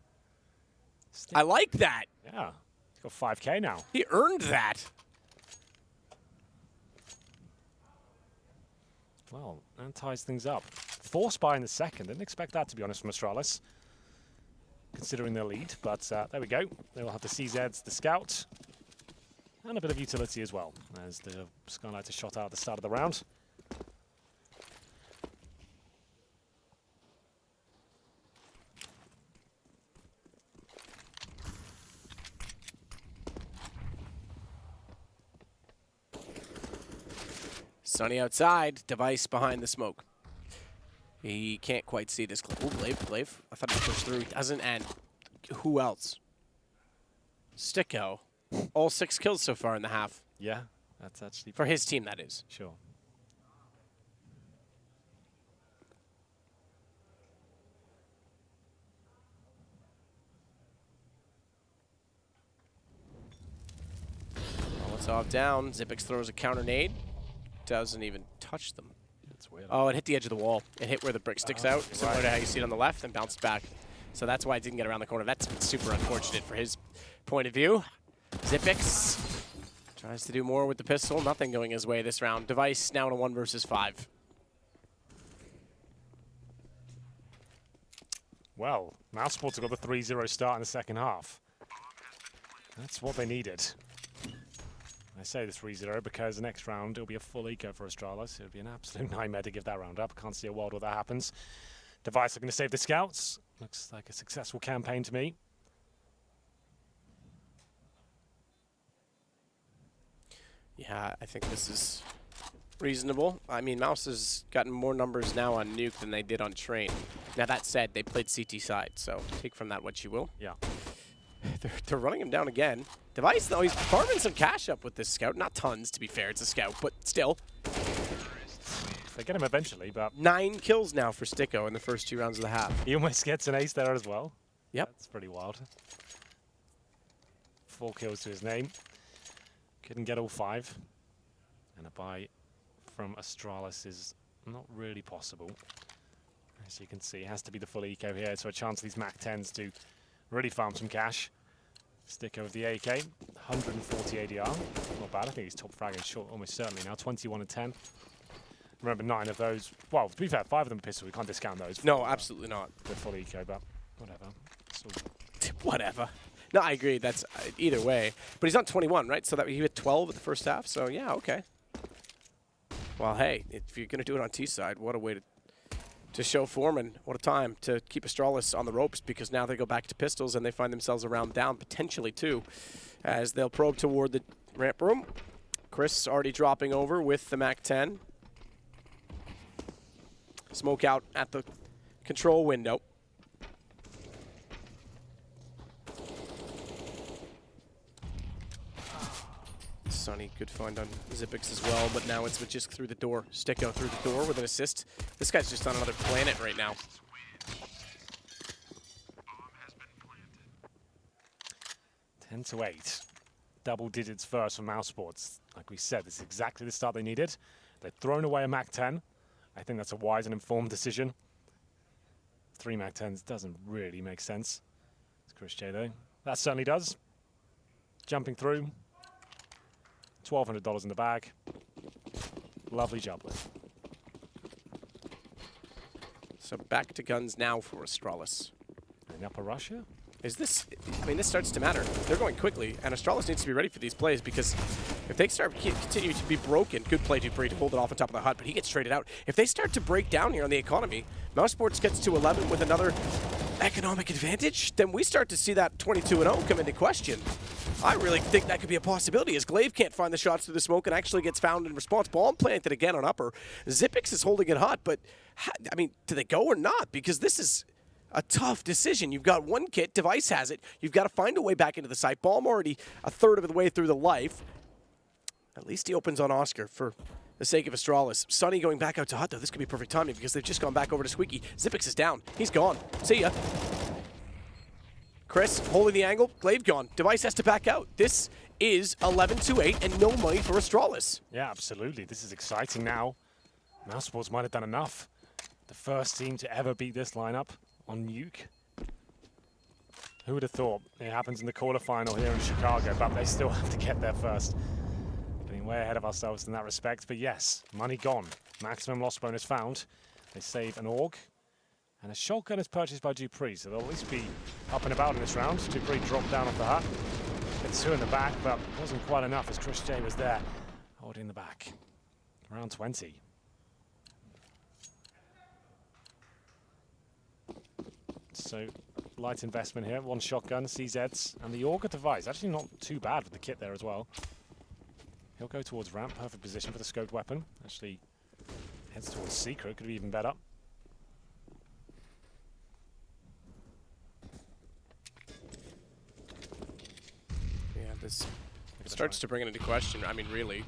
I like that. Yeah, he's got 5K now. He earned that. Well, that ties things up. 4 spy in the second. Didn't expect that, to be honest, from Astralis, considering their lead. But there we go. They will have the CZs, the scout, and a bit of utility as well, as the Skylight is shot out at the start of the round. Sunny outside, Device behind the smoke. He can't quite see this. Oh, Glaive. I thought he pushed through. He doesn't, and who else? Sticko. All 6 kills so far in the half. Yeah, that's actually... For his team, that is. Sure. Molotov down. Zipex throws a counter nade. Doesn't even touch them. That's weird. Oh, it hit the edge of the wall. It hit where the brick sticks out, similar to how you see it on the left, and bounced back. So that's why it didn't get around the corner. That's super unfortunate for his point of view. Zipex tries to do more with the pistol. Nothing going his way this round. Device now in a 1 versus 5. Well, mousesports have got the 3-0 start in the second half. That's what they needed. I say the 3-0 because the next round it'll be a full eco for Astralis. It'll be an absolute nightmare to give that round up. Can't see a world where that happens. Device looking to save the scouts. Looks like a successful campaign to me. Yeah, I think this is reasonable. I mean, Mouse has gotten more numbers now on Nuke than they did on Train. Now, that said, they played CT side, so take from that what you will. Yeah. They're running him down again. Device, though, he's farming some cash up with this scout. Not tons, to be fair. It's a scout, but still. They get him eventually, but 9 kills now for Sticko in the first 2 rounds of the half. he almost gets an ace there as well. Yep. That's pretty wild. 4 kills to his name. Couldn't get all 5. And a buy from Astralis is not really possible. As you can see, it has to be the full eco here, so a chance of these Mac 10s to really farm some cash. Sticko with the AK, 140 ADR. Not bad. I think he's top fragging short almost certainly now. 21 and 10. Remember, 9 of those. Well, to be fair, 5 of them pistol. We can't discount those. No, absolutely not. The full eco, but whatever. So Whatever. No, I agree. That's either way. But he's on 21, right? So that he hit 12 at the first half. So yeah, okay. Well, hey, if you're going to do it on T side, what a way to show form, and what a time to keep Astralis on the ropes, because now they go back to pistols and they find themselves a round down, potentially too, as they'll probe toward the ramp room. Chris already dropping over with the Mac 10. Smoke out at the control window. Sunny, good find on Zippix as well, but now it's just through the door. Sticko through the door with an assist. This guy's just on another planet right now. 10 to 8. Double digits first for mousesports. Like we said, this is exactly the start they needed. They've thrown away a Mac 10. I think that's a wise and informed decision. 3 Mac 10s doesn't really make sense. It's Chris J though. That certainly does. Jumping through. $1,200 in the bag. Lovely job with. So back to guns now for Astralis. In Upper Russia? Is this, I mean, this starts to matter. They're going quickly, and Astralis needs to be ready for these plays, because if they start continue to be broken, good play Dupree to hold it off on top of the hut, but he gets traded out. If they start to break down here on the economy, mousesports gets to 11 with another economic advantage, then we start to see that 22-0 come into question. I really think that could be a possibility, as Glaive can't find the shots through the smoke and actually gets found in response. Bomb planted again on upper. Zippix is holding it hot, but, I mean, do they go or not? Because this is a tough decision. You've got one kit, Device has it. You've got to find a way back into the site. Bomb already a third of the way through the life. At least he opens on Oscar for the sake of Astralis. Sunny going back out to hut, though. This could be perfect timing because they've just gone back over to Squeaky. Zippix is down. He's gone. See ya. Chris holding the angle. Glaive gone. Device has to back out. This is 11-8 and no money for Astralis. Yeah, absolutely. This is exciting now. Mousesports might have done enough. The first team to ever beat this lineup on Nuke. Who would have thought? It happens in the quarterfinal here in Chicago, but they still have to get there first. Getting way ahead of ourselves in that respect, but yes, money gone. Maximum loss bonus found. They save an AUG, and a shotgun is purchased by Dupree, so they'll at least be up and about in this round. Dupree dropped down off the hut. Gets 2 in the back, but wasn't quite enough as Chris J was there, holding the back. Round 20. So, light investment here. 1 shotgun, CZs, and the Auger device. Actually not too bad with the kit there as well. He'll go towards ramp. Perfect position for the scoped weapon. Actually heads towards secret. Could be even better. Yeah, this starts to bring it into question. I mean, really.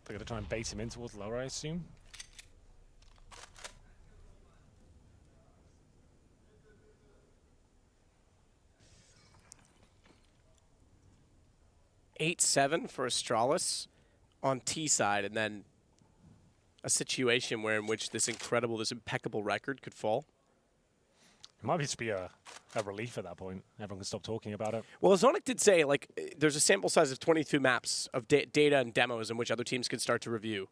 They're going to try and bait him in towards lower, I assume. $8-7 for Astralis on T side, and then a situation where in which this impeccable record could fall. It might just be a relief at that point. Everyone can stop talking about it. Well, Zonic did say, like, there's a sample size of 22 maps of data and demos in which other teams can start to review,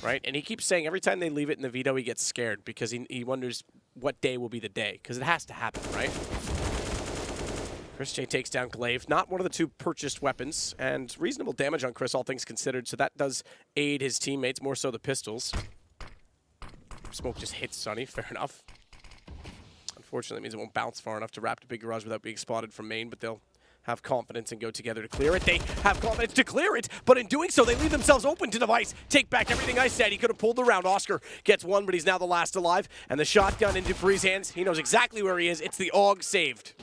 right? And he keeps saying every time they leave it in the veto, he gets scared because he wonders what day will be the day, because it has to happen, right? Chris J takes down Glaive, not one of the 2 purchased weapons, and reasonable damage on Chris, all things considered, so that does aid his teammates, more so the pistols. Smoke just hits Sunny, fair enough. Unfortunately, it means it won't bounce far enough to wrap to Big Garage without being spotted from main, but they'll have confidence and go together to clear it. They have confidence to clear it, but in doing so, they leave themselves open to Device. Take back everything I said. He could have pulled the round. Oscar gets one, but he's now the last alive. And the shotgun in Dupree's hands. He knows exactly where he is. It's the AUG saved.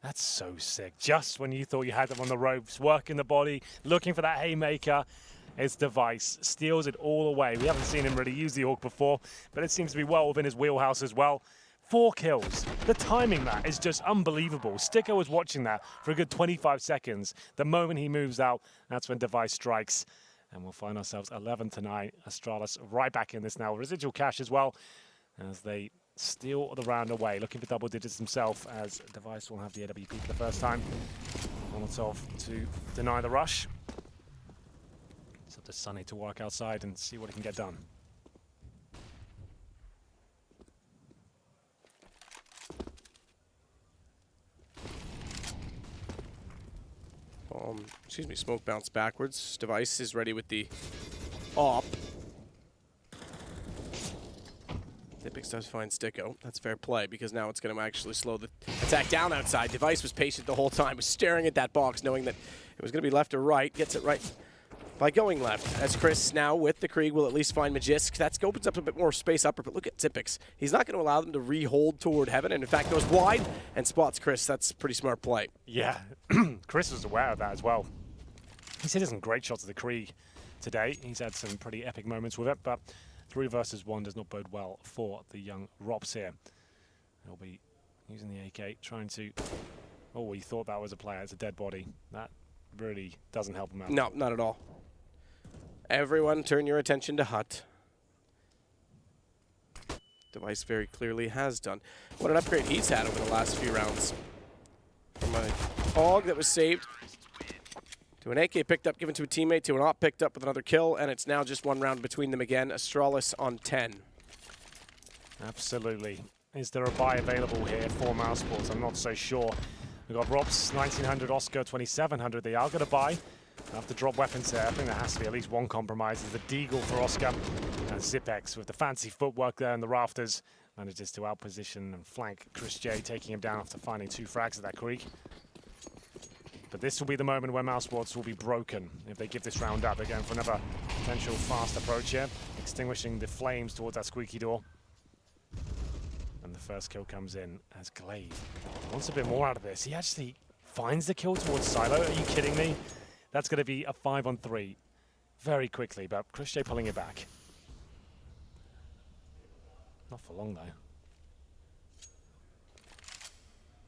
That's so sick. Just when you thought you had them on the ropes, working the body, looking for that haymaker, it's Device. Steals it all away. We haven't seen him really use the AUG before, but it seems to be well within his wheelhouse as well. 4 kills. The timing that is just unbelievable. Sticker was watching that for a good 25 seconds. The moment he moves out, that's when Device strikes. And we'll find ourselves 11 tonight. Astralis right back in this now. Residual cash as well as they steal the round away. Looking for double digits himself as Device will have the AWP for the first time. Molotov to deny the rush. It's up to Sunny to work outside and see what he can get done. Excuse me, smoke bounce backwards. Device is ready with the op. Typix does find Sticko. That's fair play because now it's going to actually slow the attack down outside. Device was patient the whole time, was staring at that box, knowing that it was going to be left or right. Gets it right by going left. As Chris now with the Krieg will at least find Magisk. That opens up a bit more space upper, but look at Typix. He's not going to allow them to re-hold toward Heaven, and in fact goes wide and spots Chris. That's a pretty smart play. Yeah, Chris was aware of that as well. He's hit some great shots of the Krieg today. He's had some pretty epic moments with it, but 3 versus 1 does not bode well for the young Rops here. They'll be using the AK, trying to... Oh, he thought that was a player. It's a dead body. That really doesn't help him out. No, not at all. Everyone turn your attention to Hut. Device very clearly has done. What an upgrade he's had over the last few rounds. From an AUG that was saved to an AK picked up, given to a teammate, to an op picked up with another kill, and it's now just 1 round between them again. Astralis on 10. Absolutely. Is there a buy available here for mousesports? I'm not so sure. We've got Rops, 1900, Oscar, 2700. They are going to buy. They'll have to drop weapons there. I think there has to be at least one compromise. There's the Deagle for Oscar. And Zipex with the fancy footwork there in the rafters manages to outposition and flank Chris J, taking him down after finding 2 frags at that Krieg. But this will be the moment where mousesports will be broken if they give this round up. They're going for another potential fast approach here, extinguishing the flames towards that squeaky door. And the first kill comes in as Glaive wants a bit more out of this. He actually finds the kill towards Silo. Are you kidding me? That's going to be a 5-on-3 very quickly, but Chris J pulling it back. Not for long, though.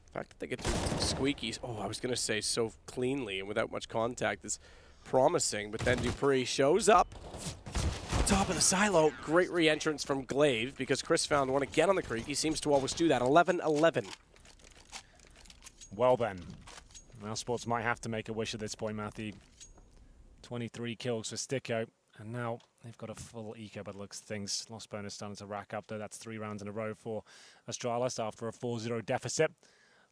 The fact that they get to squeakies, oh, I was going to say so cleanly and without much contact is promising, but then Dupree shows up on top of the silo. Great re-entrance from Glaive because Chris found one again on the Krieg. He seems to always do that. 11-11. Well then, mousesports might have to make a wish at this point, Matthew. 23 kills for Sticko, and now they've got a full eco, but looks things. Lost bonus starting to rack up, though. That's 3 rounds in a row for Astralis after a 4-0 deficit.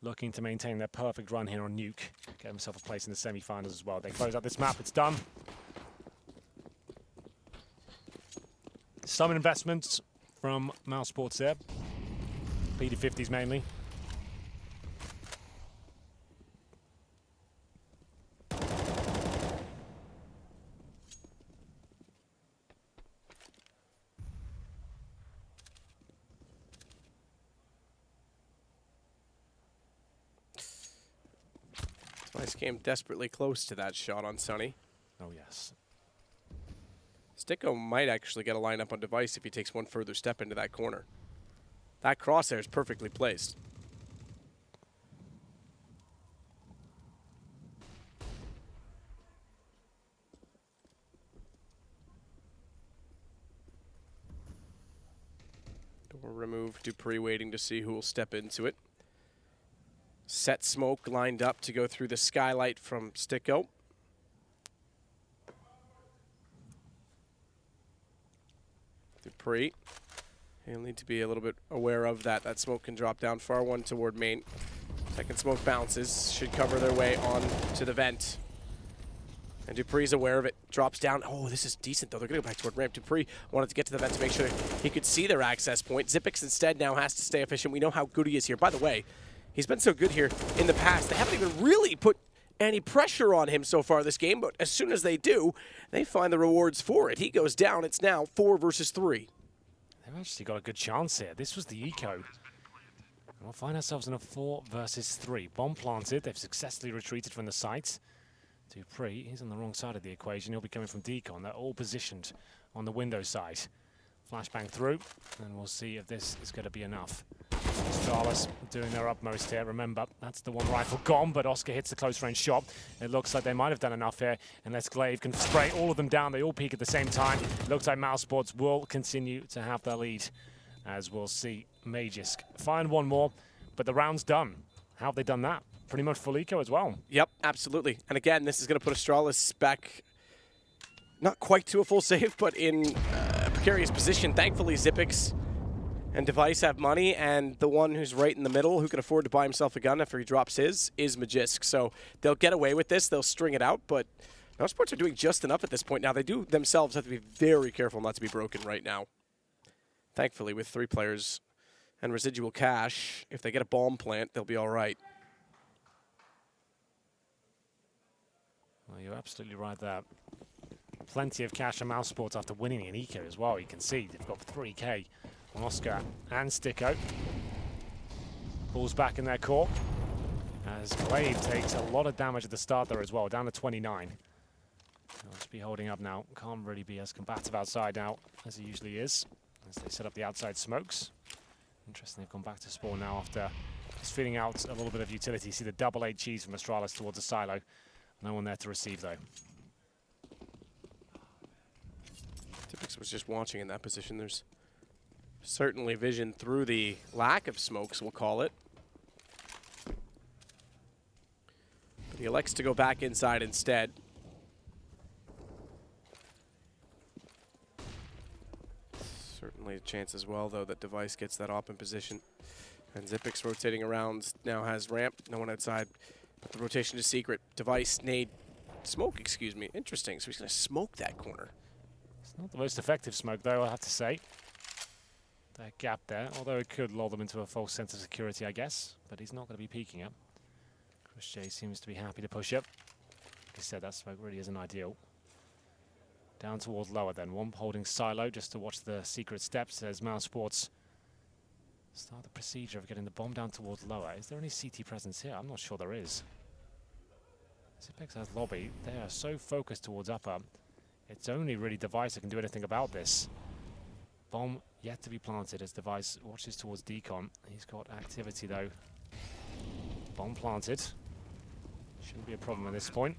Looking to maintain their perfect run here on Nuke. Get himself a place in the semi-finals as well. They close out this map. It's done. Some investments from mousesports there. PD50s mainly. Nice came desperately close to that shot on Sunny. Oh, yes. Sticko might actually get a lineup on Device if he takes one further step into that corner. That crosshair is perfectly placed. Door remove, Dupree waiting to see who will step into it. Set smoke lined up to go through the skylight from Sticko. Dupree. He'll need to be a little bit aware of that. That smoke can drop down far, one toward main. Second smoke bounces, should cover their way on to the vent. And Dupree's aware of it, drops down. Oh, this is decent though. They're gonna go back toward ramp. Dupree wanted to get to the vent to make sure he could see their access point. Zipex instead now has to stay efficient. We know how good he is here. By the way, he's been so good here in the past. They haven't even really put any pressure on him so far this game, but as soon as they do, they find the rewards for it. He goes down. It's now 4 versus 3. They've actually got a good chance here. This was the eco. We'll find ourselves in a 4 versus 3. Bomb planted. They've successfully retreated from the site. Dupree, he's on the wrong side of the equation. He'll be coming from decon. They're all positioned on the window side. Flashbang through, and we'll see if this is going to be enough. Astralis doing their utmost here. Remember, that's the one rifle gone, but Oscar hits the close range shot. It looks like they might have done enough here, unless Glaive can spray all of them down. They all peak at the same time. Looks like mousesports will continue to have their lead, as we'll see Magisk find one more, but the round's done. How have they done that? Pretty much full eco as well. Yep, absolutely. And again, this is going to put Astralis back, not quite to a full save, but in a precarious position. Thankfully, Xyp9x and Device have money, and the one who's right in the middle, who can afford to buy himself a gun after he drops his, is Magisk. So they'll get away with this. They'll string it out, but mousesports are doing just enough at this point. Now, they do themselves have to be very careful not to be broken right now. Thankfully, with 3 players and residual cash, if they get a bomb plant, they'll be all right. Well, you're absolutely right there. Plenty of cash on mousesports after winning an eco as well. You can see they've got 3K on Oscar and Sticko. Balls back in their core, as Glaive takes a lot of damage at the start there as well, down to 29. He'll just be holding up now. Can't really be as combative outside now as he usually is, as they set up the outside smokes. Interesting, they've gone back to spawn now after just feeding out a little bit of utility. See the double HEs from Astralis towards the silo. No one there to receive, though. Xyp9x was just watching in that position. There's certainly vision through the lack of smokes, we'll call it. But he elects to go back inside instead. Certainly a chance as well, though, that Device gets that op in position. And Xyp9x rotating around, now has ramp, no one outside. But the rotation is secret. Device, nade, smoke, excuse me. Interesting, so he's going to smoke that corner. It's not the most effective smoke, though, I have to say. That gap there, although it could lull them into a false sense of security, I guess. But he's not going to be peeking up. Chris J seems to be happy to push up. Like I said, that smoke really isn't ideal. Down towards lower then. One holding silo just to watch the secret steps as mousesports start the procedure of getting the bomb down towards lower. Is there any CT presence here? I'm not sure there is. Xyp9x has lobby. They are so focused towards upper. It's only really Device that can do anything about this. Bomb yet to be planted as Device watches towards decon. He's got activity though. Bomb planted. Shouldn't be a problem at this point.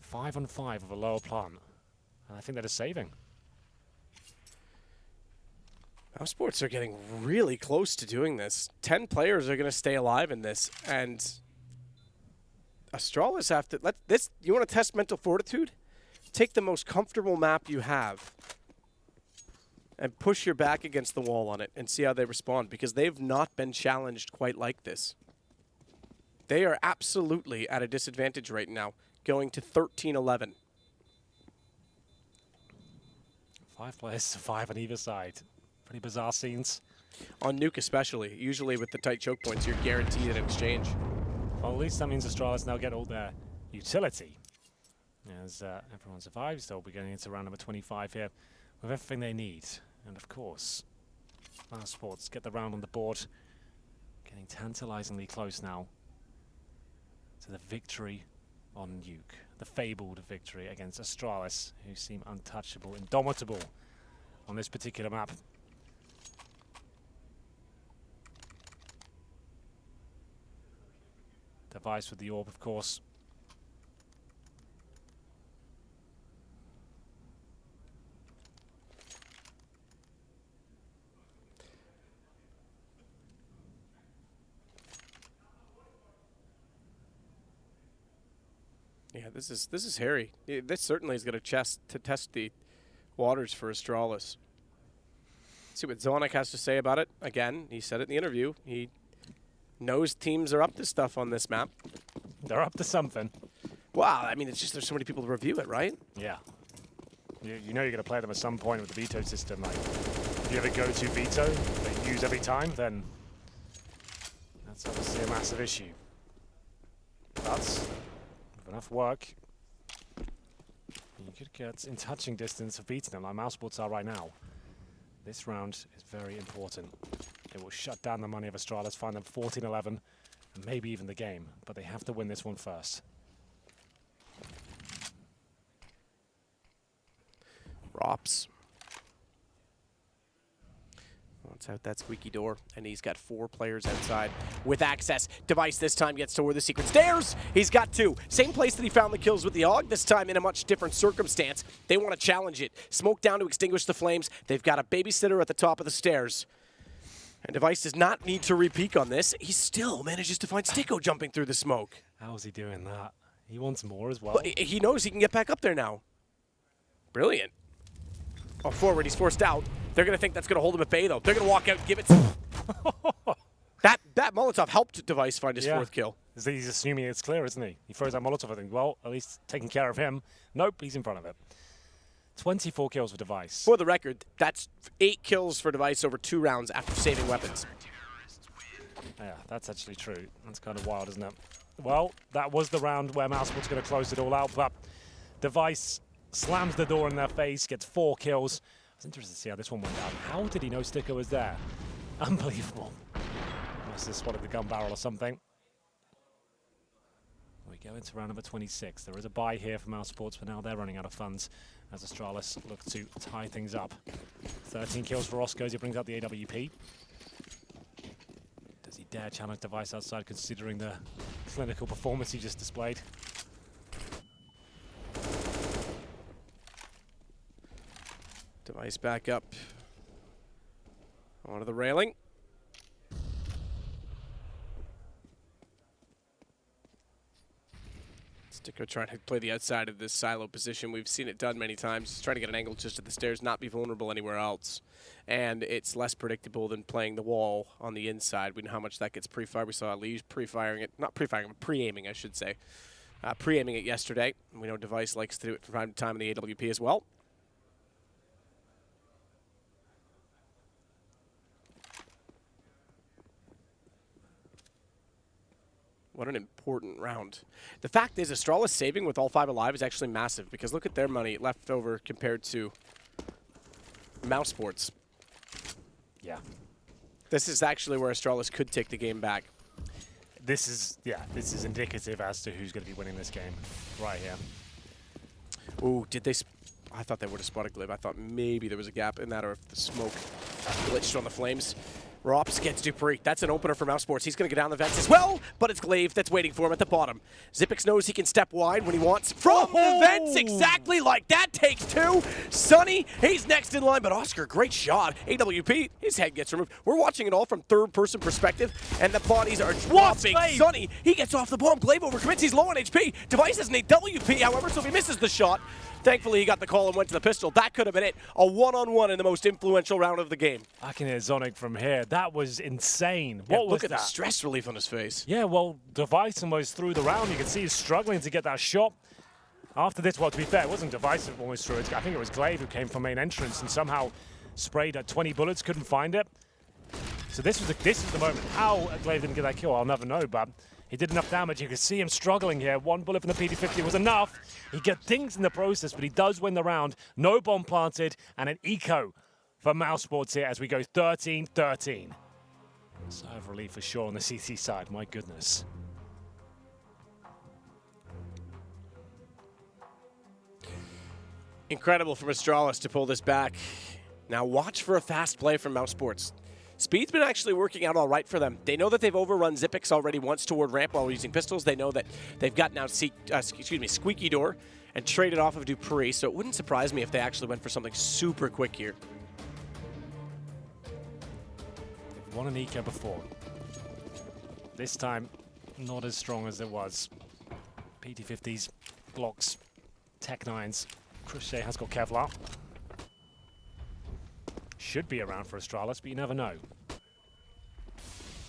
5 on 5 of a lower plant. And I think that is saving. Mousesports are getting really close to doing this. 10 players are going to stay alive in this, and Astralis have to let this. You want to test mental fortitude? Take the most comfortable map you have and push your back against the wall on it and see how they respond, because they've not been challenged quite like this. They are absolutely at a disadvantage right now, going to 13-11. 5 players survive on either side. Pretty bizarre scenes. On Nuke especially. Usually with the tight choke points, you're guaranteed an exchange. Well, at least that means Astralis now get all their utility. As everyone survives, they'll be getting into round number 25 here with everything they need. And of course, mousesports get the round on the board. Getting tantalizingly close now to the victory on Nuke. The fabled victory against Astralis, who seem untouchable, indomitable on this particular map. Device with the orb, of course. Yeah, this is hairy. This certainly is going to test the waters for Astralis. See what Zonic has to say about it. Again, he said it in the interview. He knows teams are up to stuff on this map. They're up to something. Wow, I mean, it's just there's so many people to review it, right? Yeah. You know you're going to play them at some point with the veto system. Like, if you have a go-to veto that you use every time, then that's obviously a massive issue. But enough work. You could get in touching distance of beating them like mousesports are right now. This round is very important. It will shut down the money of Astralis, find them 14-11, and maybe even the game. But they have to win this one first. Rops. Wants out that squeaky door, and he's got 4 players outside with access. Device this time gets to where the secret stairs. He's got 2. Same place that he found the kills with the AUG, this time in a much different circumstance. They want to challenge it. Smoke down to extinguish the flames. They've got a babysitter at the top of the stairs. And Device does not need to re-peek on this. He still manages to find Sticko jumping through the smoke. How is he doing that? He wants more as well. Well, he knows he can get back up there now. Brilliant. Oh, forward, he's forced out. They're going to think that's going to hold him at bay, though. They're going to walk out and give it some. that Molotov helped Device find his 4th kill. He's assuming it's clear, isn't he? He throws that Molotov, I think, well, at least taking care of him. Nope, he's in front of it. 24 kills for Device. For the record, that's 8 kills for Device over 2 rounds after saving weapons. Yeah, that's actually true. That's kind of wild, isn't it? Well, that was the round where mousesports going to close it all out, but Device slams the door in their face, gets 4 kills. I was interested to see how this one went down. How did he know Sticko was there? Unbelievable. Must have spotted the gun barrel or something. We go into round number 26. There is a buy here for mousesports, but now they're running out of funds as Astralis look to tie things up. 13 kills for Roscoe as he brings out the AWP. Does he dare challenge Device outside considering the clinical performance he just displayed? Device back up onto the railing. Sticko trying to play the outside of this silo position. We've seen it done many times. He's trying to get an angle just at the stairs, not be vulnerable anywhere else. And it's less predictable than playing the wall on the inside. We know how much that gets pre-fired. We saw Lee pre-firing it, not pre-firing, but pre-aiming, I should say. Pre-aiming it yesterday. We know Device likes to do it from time to time in the AWP as well. What an important round. The fact is, Astralis saving with all 5 alive is actually massive, because look at their money left over compared to mousesports. Yeah. This is actually where Astralis could take the game back. This is indicative as to who's going to be winning this game right here. Ooh, did they... I thought they would have spotted Glaive. I thought maybe there was a gap in that, or if the smoke glitched on the flames. Rops gets Dupree. That's an opener for mousesports. He's going to go down the vents as well, but it's Glaive that's waiting for him at the bottom. Xyp9x knows he can step wide when he wants. From the vents, exactly like that, takes 2. Sonny, he's next in line, but Oscar, great shot. AWP, his head gets removed. We're watching it all from third-person perspective, and the bodies are dropping. Sonny, he gets off the bomb. Glaive overcommits. He's low on HP. Device has an AWP, however, so if he misses the shot, thankfully, he got the call and went to the pistol. That could have been it. A one-on-one in the most influential round of the game. I can hear Zonic from here. That was insane. What was look at that? the stress relief on his face. Yeah, well, Device almost threw the round. You can see he's struggling to get that shot. After this, well, to be fair, it wasn't Device who almost threw it. I think it was Glaive who came from main entrance and somehow sprayed at 20 bullets, couldn't find it. So this is the moment. How Glaive didn't get that kill, I'll never know, but he did enough damage. You can see him struggling here. 1 bullet from the PD-50 was enough. He gets things in the process, but he does win the round. No bomb planted, and an eco for mousesports here as we go 13-13. Sigh of relief for sure on the CT side. My goodness. Incredible from Astralis to pull this back. Now watch for a fast play from mousesports. Speed's been actually working out all right for them. They know that they've overrun Xyp9x already once toward ramp while using pistols. They know that they've gotten out Squeaky Door and traded off of Dupree, so it wouldn't surprise me if they actually went for something super quick here. They've won an eco before. This time, not as strong as it was. PT-50s, blocks, Tech-9s. Crochet has got Kevlar. Should be around for Astralis, but you never know.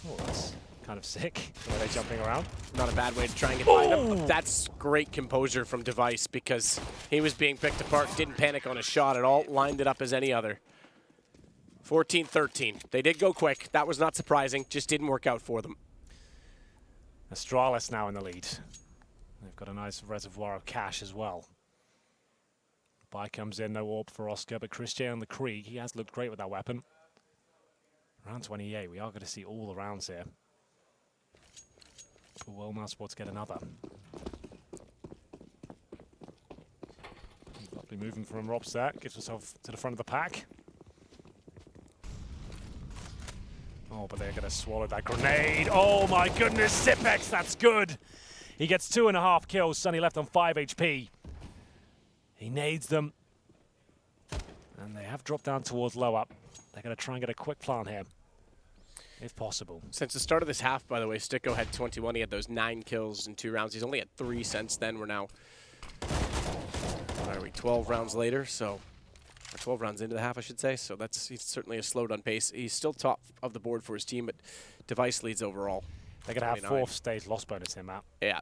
Oh, that's kind of sick, the way they're jumping around. Not a bad way to try and get behind him. That's great composure from Device because he was being picked apart, didn't panic on his shot at all, lined it up as any other. 14-13. They did go quick. That was not surprising, just didn't work out for them. Astralis now in the lead. They've got a nice reservoir of cash as well. Buy comes in, no AWP for Oscar, but Christian on the Krieg, he has looked great with that weapon. Round 28, we are going to see all the rounds here. But will mousesports get another? Lovely moving from Rob's there, gives herself to the front of the pack. Oh, but they're going to swallow that grenade. Oh my goodness, Zipex, that's good. He gets 2.5 kills, Sunny left on 5 HP. He nades them. And they have dropped down towards low up. They're going to try and get a quick plant here, if possible. Since the start of this half, by the way, Sticko had 21. He had those 9 kills in 2 rounds. He's only had 3 since then. We're now, where are we, 12 rounds later, so, or 12 rounds into the half, I should say. So he's certainly a slowed on pace. He's still top of the board for his team, but Device leads overall. They're going to have 4th stage loss bonus here, Matt. Yeah.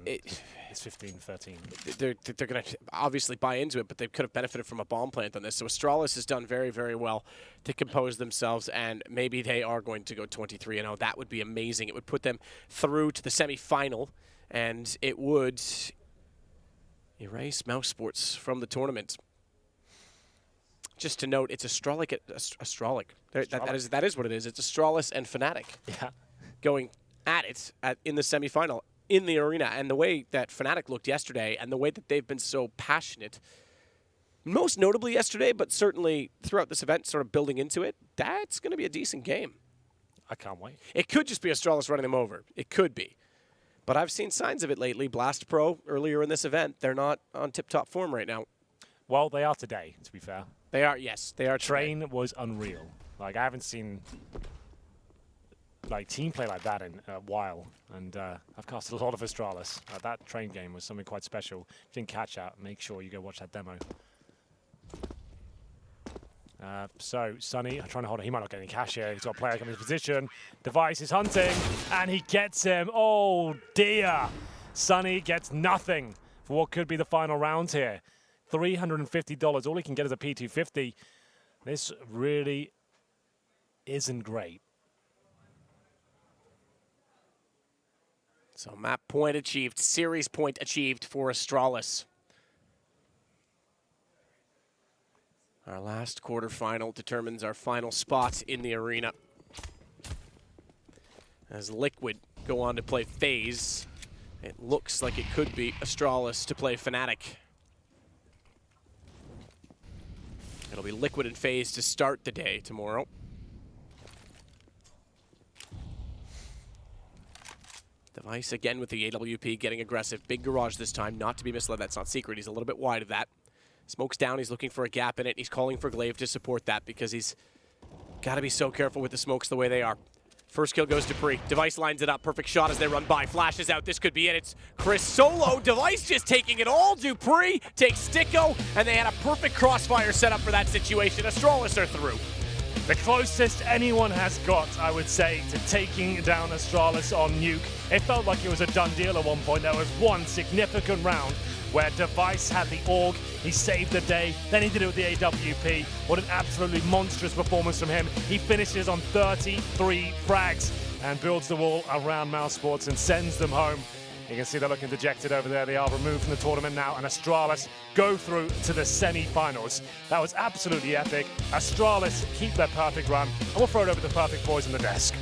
It's 15-13. They're going to obviously buy into it, but they could have benefited from a bomb plant on this. So Astralis has done very, very well to compose themselves, and maybe they are going to go 23-0. That would be amazing. It would put them through to the semifinal, and it would erase mousesports from the tournament. Just to note, it's Astralic. That is what it is. It's Astralis and Fnatic going at it in the semifinal in the arena. And the way that Fnatic looked yesterday and the way that they've been so passionate, most notably yesterday, but certainly throughout this event, sort of building into it, that's going to be a decent game. I can't wait. It could just be Astralis running them over. It could be. But I've seen signs of it lately. Blast Pro, earlier in this event, they're not on tip-top form right now. Well, they are today, to be fair. They are, yes. They are. Train was unreal. Like, I haven't seen team play like that in a while, and I've casted a lot of Astralis. That Train game was something quite special. If you didn't catch that, make sure you go watch that demo. So Sunny trying to hold it. He might not get any cash here. He's got a player coming into position. Device is hunting, and he gets him. Oh dear! Sunny gets nothing for what could be the final round here. $350. All he can get is a P250. This really isn't great. So map point achieved, series point achieved for Astralis. Our last quarterfinal determines our final spot in the arena. As Liquid go on to play FaZe, it looks like it could be Astralis to play Fnatic. It'll be Liquid and FaZe to start the day tomorrow. Device again with the AWP getting aggressive. Big garage this time, not to be misled. That's not secret. He's a little bit wide of that. Smoke's down. He's looking for a gap in it. He's calling for Glaive to support that because he's got to be so careful with the smokes the way they are. First kill goes to Pre. Device lines it up. Perfect shot as they run by. Flashes out. This could be it. It's Chris solo. Device just taking it all. Dupree takes Sticko, and they had a perfect crossfire set up for that situation. Astralis are through. The closest anyone has got, I would say, to taking down Astralis on Nuke. It felt like it was a done deal at one point. There was one significant round where Device had the AUG, he saved the day, then he did it with the AWP. What an absolutely monstrous performance from him. He finishes on 33 frags and builds the wall around mousesports and sends them home. You can see they're looking dejected over there. They are removed from the tournament now, and Astralis go through to the semi-finals. That was absolutely epic. Astralis keep their perfect run, and we'll throw it over to the Perfect Boys on the desk.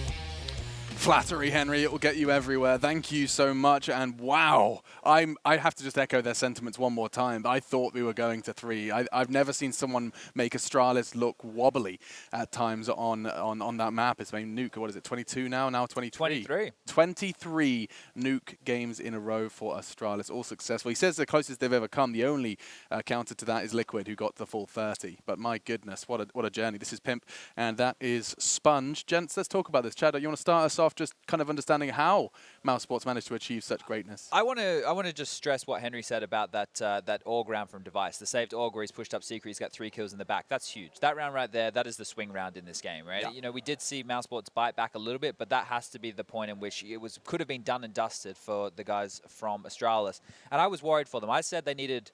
Flattery, Henry. It will get you everywhere. Thank you so much. And wow, I have to just echo their sentiments one more time. I thought we were going to 3. I've never seen someone make Astralis look wobbly at times on that map. It's been Nuke. What is it? 22 now? Now 23. 23 Nuke games in a row for Astralis, all successful. He says the closest they've ever come. The only counter to that is Liquid, who got the full 30. But my goodness, what a journey. This is Pimp, and that is Sponge. Gents, let's talk about this. Chad, you want to start us off just kind of understanding how mousesports managed to achieve such greatness? I want to just stress what Henry said about that AUG round from Device. The saved AUG where he's pushed up Secret, he's got 3 kills in the back. That's huge. That round right there, that is the swing round in this game, right? Yeah. You know, we did see mousesports bite back a little bit, but that has to be the point in which it could have been done and dusted for the guys from Astralis. And I was worried for them. I said they needed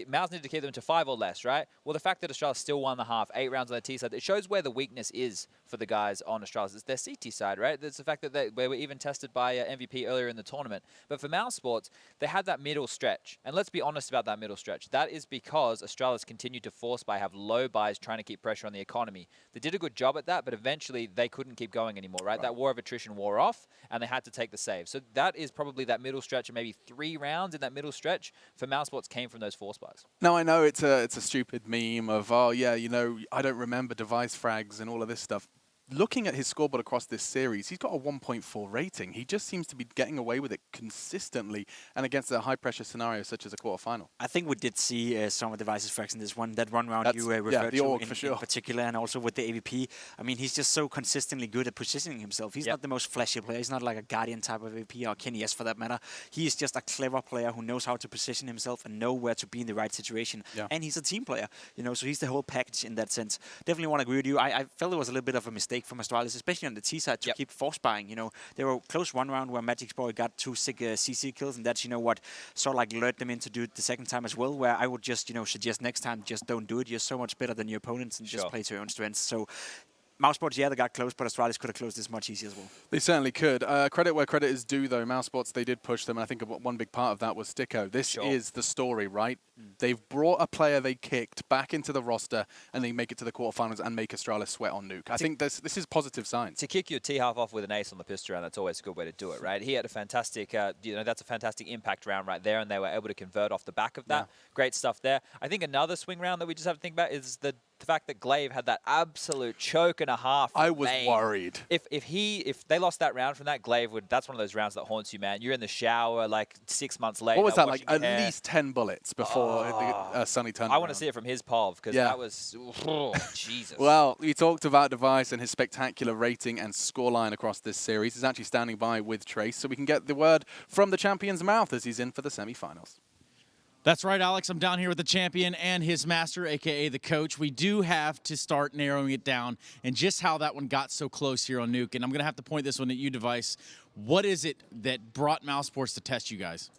Mouse needed to keep them to 5 or less, right? Well, the fact that Astralis still won the half, 8 rounds on the T side, it shows where the weakness is for the guys on Astralis. It's their CT side, right? It's the fact that they were even tested by MVP earlier in the tournament. But for mousesports, they had that middle stretch. And let's be honest about that middle stretch. That is because Astralis continued to force buy, have low buys, trying to keep pressure on the economy. They did a good job at that, but eventually they couldn't keep going anymore, right? That war of attrition wore off, and they had to take the save. So that is probably that middle stretch, and maybe 3 rounds in that middle stretch for mousesports came from those force buys. Now, I know it's a stupid meme of, oh, yeah, you know, I don't remember device frags and all of this stuff. Looking at his scoreboard across this series, he's got a 1.4 rating. He just seems to be getting away with it consistently and against a high-pressure scenario such as a quarterfinal. I think we did see some of the devices frags in this one. That run round you referred the to org in, for sure. in particular, and also with the AVP. I mean, he's just so consistently good at positioning himself. He's not the most flashy player. He's not like a Guardian type of AVP or Kenny S for that matter. He is just a clever player who knows how to position himself and know where to be in the right situation. Yeah. And he's a team player, you know, so he's the whole package in that sense. Definitely want to agree with you. I felt it was a little bit of a mistake from Astralis, especially on the T side, to keep force buying. You know, there were close one round where Magic's boy got 2 sick CC kills, and that's, you know, what sort of like lured them in to do it the second time as well, where I would just, you know, suggest next time just don't do it. You're so much better than your opponents, and just play to your own strengths. So mousesports, yeah, they got close, but Astralis could have closed this much easier as well. They certainly could. Credit where credit is due, though. Mousesports, they did push them, and I think one big part of that was Sticko. This is the story, right? They've brought a player they kicked back into the roster, and they make it to the quarterfinals and make Astralis sweat on Nuke. I think this is positive signs. To kick your T-half off with an ace on the pistol round, that's always a good way to do it, right? He had a fantastic, you know, that's a fantastic impact round right there, and they were able to convert off the back of that. Great stuff there. I think another swing round that we just have to think about is the fact that Glaive had that absolute choke and a half. I was worried. If they lost that round from that, Glaive would. That's one of those rounds that haunts you, man. You're in the shower like 6 months later. What was that, like at least 10 bullets before Sunny turned I want to see it from his POV, because that was, Jesus. Well, we talked about Device and his spectacular rating and scoreline across this series. He's actually standing by with Trace, so we can get the word from the champion's mouth as he's in for the semifinals. That's right, Alex. I'm down here with the champion and his master, a.k.a. the coach. We do have to start narrowing it down and just how that one got so close here on Nuke. And I'm going to have to point this one at you, Device. What is it that brought mousesports to test you guys?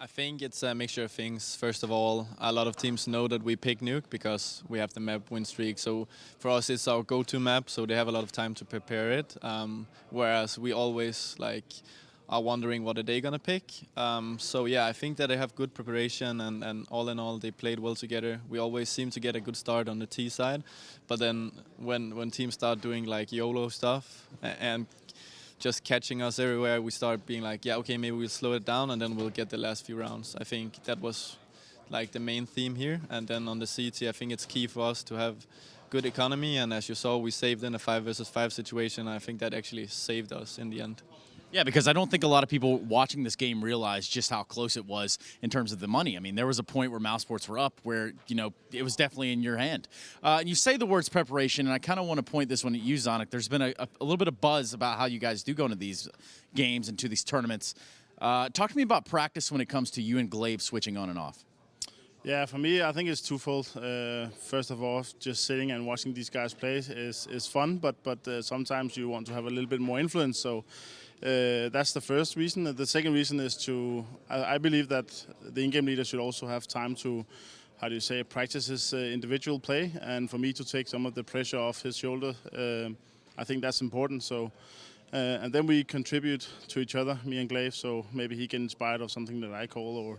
I think it's a mixture of things. First of all, a lot of teams know that we pick Nuke because we have the map win streak. So for us, it's our go-to map, so they have a lot of time to prepare it. Whereas we always are wondering what are they gonna pick. So yeah, I think that they have good preparation, and all in all, they played well together. We always seem to get a good start on the T side, but then when teams start doing like YOLO stuff and just catching us everywhere, we start being like, yeah, okay, maybe we'll slow it down and then we'll get the last few rounds. I think that was like the main theme here. And then on the CT, I think it's key for us to have good economy. And as you saw, we saved in a 5 versus 5 situation. I think that actually saved us in the end. Yeah, because I don't think a lot of people watching this game realize just how close it was in terms of the money. I mean, there was a point where mousesports were up where, you know, it was definitely in your hand. You say the words preparation, and I kind of want to point this one at you, Zonic. There's been a little bit of buzz about how you guys do go into these games and to these tournaments. Talk to me about practice when it comes to you and Glaive switching on and off. Yeah, for me, I think it's twofold. First of all, just sitting and watching these guys play is fun, but sometimes you want to have a little bit more influence. So that's the first reason. The second reason is I believe that the in-game leader should also have time to, how do you say, practice his individual play, and for me to take some of the pressure off his shoulder. I think that's important. So. And then we contribute to each other, me and Glaive, so maybe he get inspired of something that I call,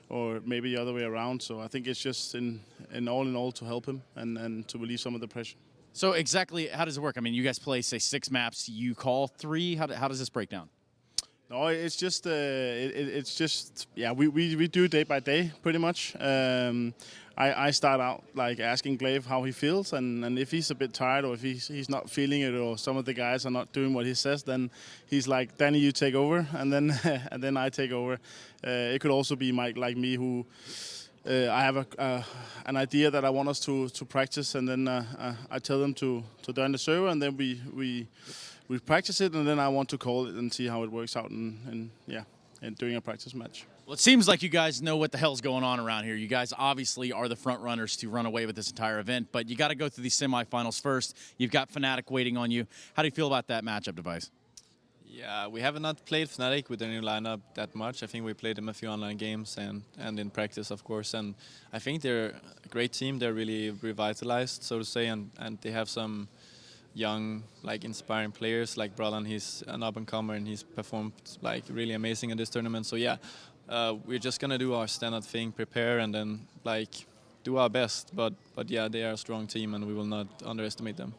or maybe the other way around. So I think it's just in all to help him and to relieve some of the pressure. So exactly, how does it work? I mean, you guys play, say, 6 maps. You call 3. How does this break down? No, it's just yeah. We do day by day pretty much. I start out like asking Glaive how he feels, and if he's a bit tired or if he's not feeling it, or some of the guys are not doing what he says, then he's like, Danny, you take over, and then I take over. It could also be Mike like me who. I have an idea that I want us to practice, and then I tell them to join the server, and then we practice it, and then I want to call it and see how it works out, and during a practice match. Well, it seems like you guys know what the hell's going on around here. You guys obviously are the front runners to run away with this entire event, but you got to go through these semifinals first. You've got Fnatic waiting on you. How do you feel about that matchup, Device? Yeah, we have not played Fnatic with the new lineup that much. I think we played them a few online games and in practice, of course. And I think they're a great team. They're really revitalized, so to say, and they have some young, like, inspiring players. Like Bralan, he's an up-and-comer, and he's performed like really amazing in this tournament. So yeah, we're just gonna do our standard thing, prepare, and then like do our best. But yeah, they are a strong team, and we will not underestimate them.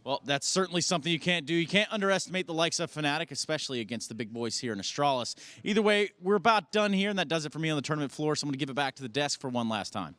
Well, that's certainly something you can't do. You can't underestimate the likes of Fnatic, especially against the big boys here in Astralis. Either way, we're about done here, and that does it for me on the tournament floor, so I'm going to give it back to the desk for one last time.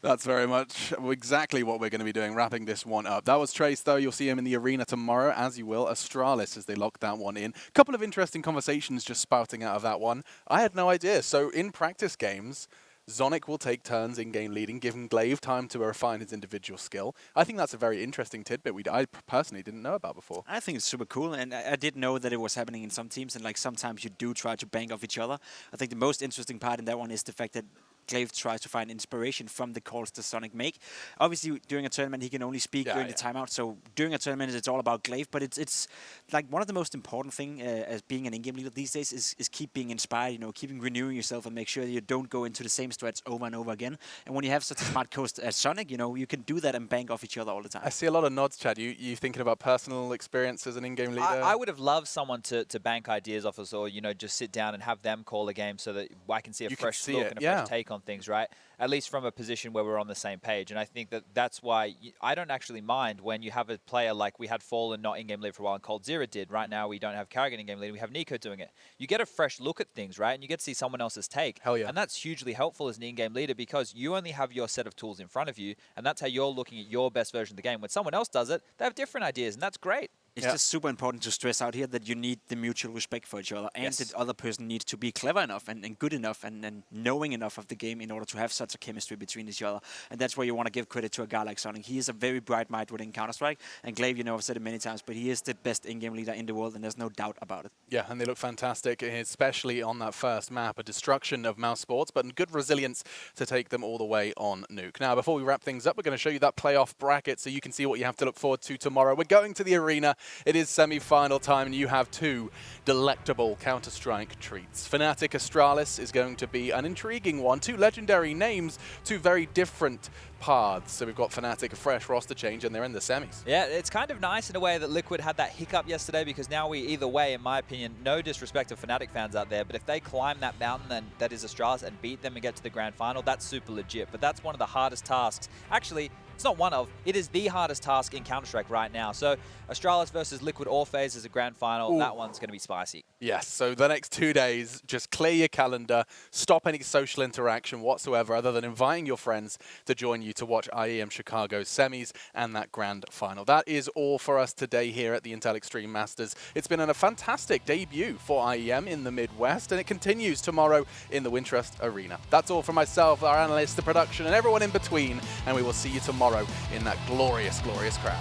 That's very much exactly what we're going to be doing, wrapping this one up. That was Trace, though. You'll see him in the arena tomorrow, as you will Astralis, as they lock that one in. A couple of interesting conversations just spouting out of that one. I had no idea. So in practice games, Zonic will take turns in-game leading, giving Glaive time to refine his individual skill. I think that's a very interesting tidbit I personally didn't know about before. I think it's super cool, and I did know that it was happening in some teams, and like sometimes you do try to bank off each other. I think the most interesting part in that one is the fact that Glaive tries to find inspiration from the calls that Sonic make. Obviously, during a tournament, he can only speak during the timeout. So during a tournament, it's all about Glaive. But it's like one of the most important thing as being an in-game leader these days is keep being inspired. You know, keeping renewing yourself and make sure that you don't go into the same strats over and over again. And when you have such a smart coach as Sonic, you know, you can do that and bank off each other all the time. I see a lot of nods, Chad. You thinking about personal experience as an in-game leader? I would have loved someone to bank ideas off us, or just sit down and have them call a game so that I can see a fresh look and a fresh take on things, right? At least from a position where we're on the same page. And I think that's why I don't actually mind when you have a player like we had Fallen not in-game leader for a while and Cold Zero did. Right now we don't have Karrigan in-game leader. We have Nico doing it. You get a fresh look at things, right? And you get to see someone else's take. Hell yeah. And that's hugely helpful as an in-game leader because you only have your set of tools in front of you, and that's how you're looking at your best version of the game. When someone else does it, they have different ideas, and that's great. It's just super important to stress out here that you need the mutual respect for each other, and the other person needs to be clever enough and good enough and knowing enough of the game in order to have such a chemistry between each other. And that's where you want to give credit to a guy like Sonic. He is a very bright mind within Counter-Strike, and Glaive, I've said it many times, but he is the best in-game leader in the world, and there's no doubt about it. Yeah, and they look fantastic, especially on that first map, a destruction of mousesports, but good resilience to take them all the way on Nuke. Now, before we wrap things up, we're going to show you that playoff bracket so you can see what you have to look forward to tomorrow. We're going to the arena. It is semi-final time, and you have two delectable Counter-Strike treats. Fnatic Astralis is going to be an intriguing one. Two legendary names, two very different paths. So we've got Fnatic, a fresh roster change, and they're in the semis. Yeah, it's kind of nice in a way that Liquid had that hiccup yesterday, because now either way, in my opinion, no disrespect to Fnatic fans out there, but if they climb that mountain then that is Astralis and beat them and get to the grand final, that's super legit. But that's one of the hardest tasks. Actually, it's not one of, it is the hardest task in Counter-Strike right now. So Astralis versus Liquid all phase is a grand final. Ooh. That one's going to be spicy. Yes, so the next 2 days, just clear your calendar, stop any social interaction whatsoever other than inviting your friends to join you to watch IEM Chicago's semis and that grand final. That is all for us today here at the Intel Extreme Masters. It's been a fantastic debut for IEM in the Midwest, and it continues tomorrow in the Wintrust Arena. That's all from myself, our analysts, the production, and everyone in between, and we will see you tomorrow in that glorious, glorious crowd.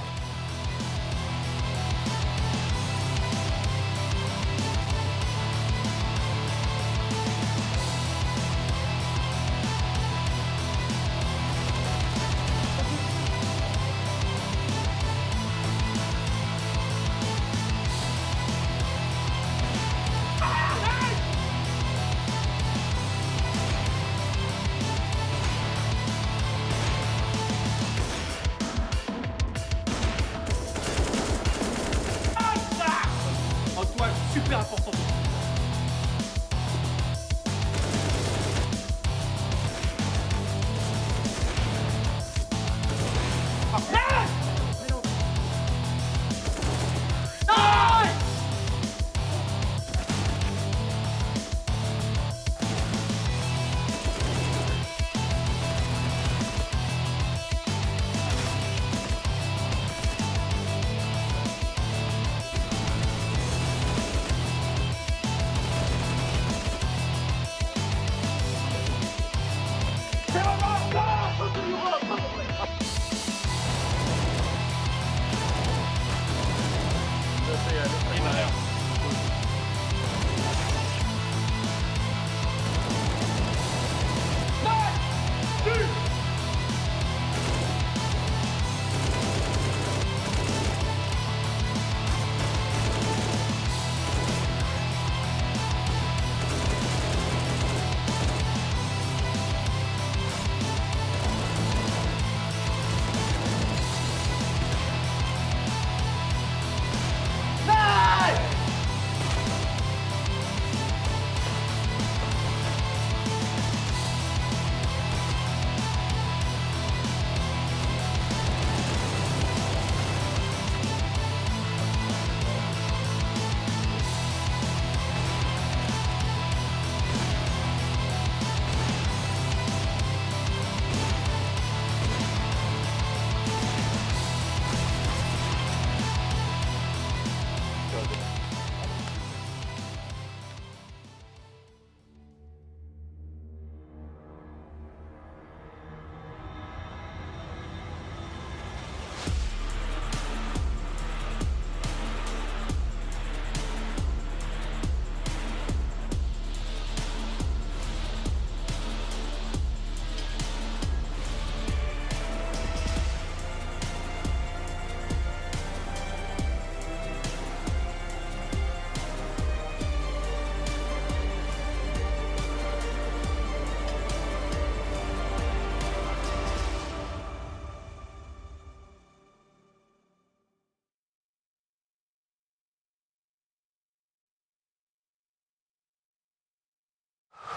Super important. Come on!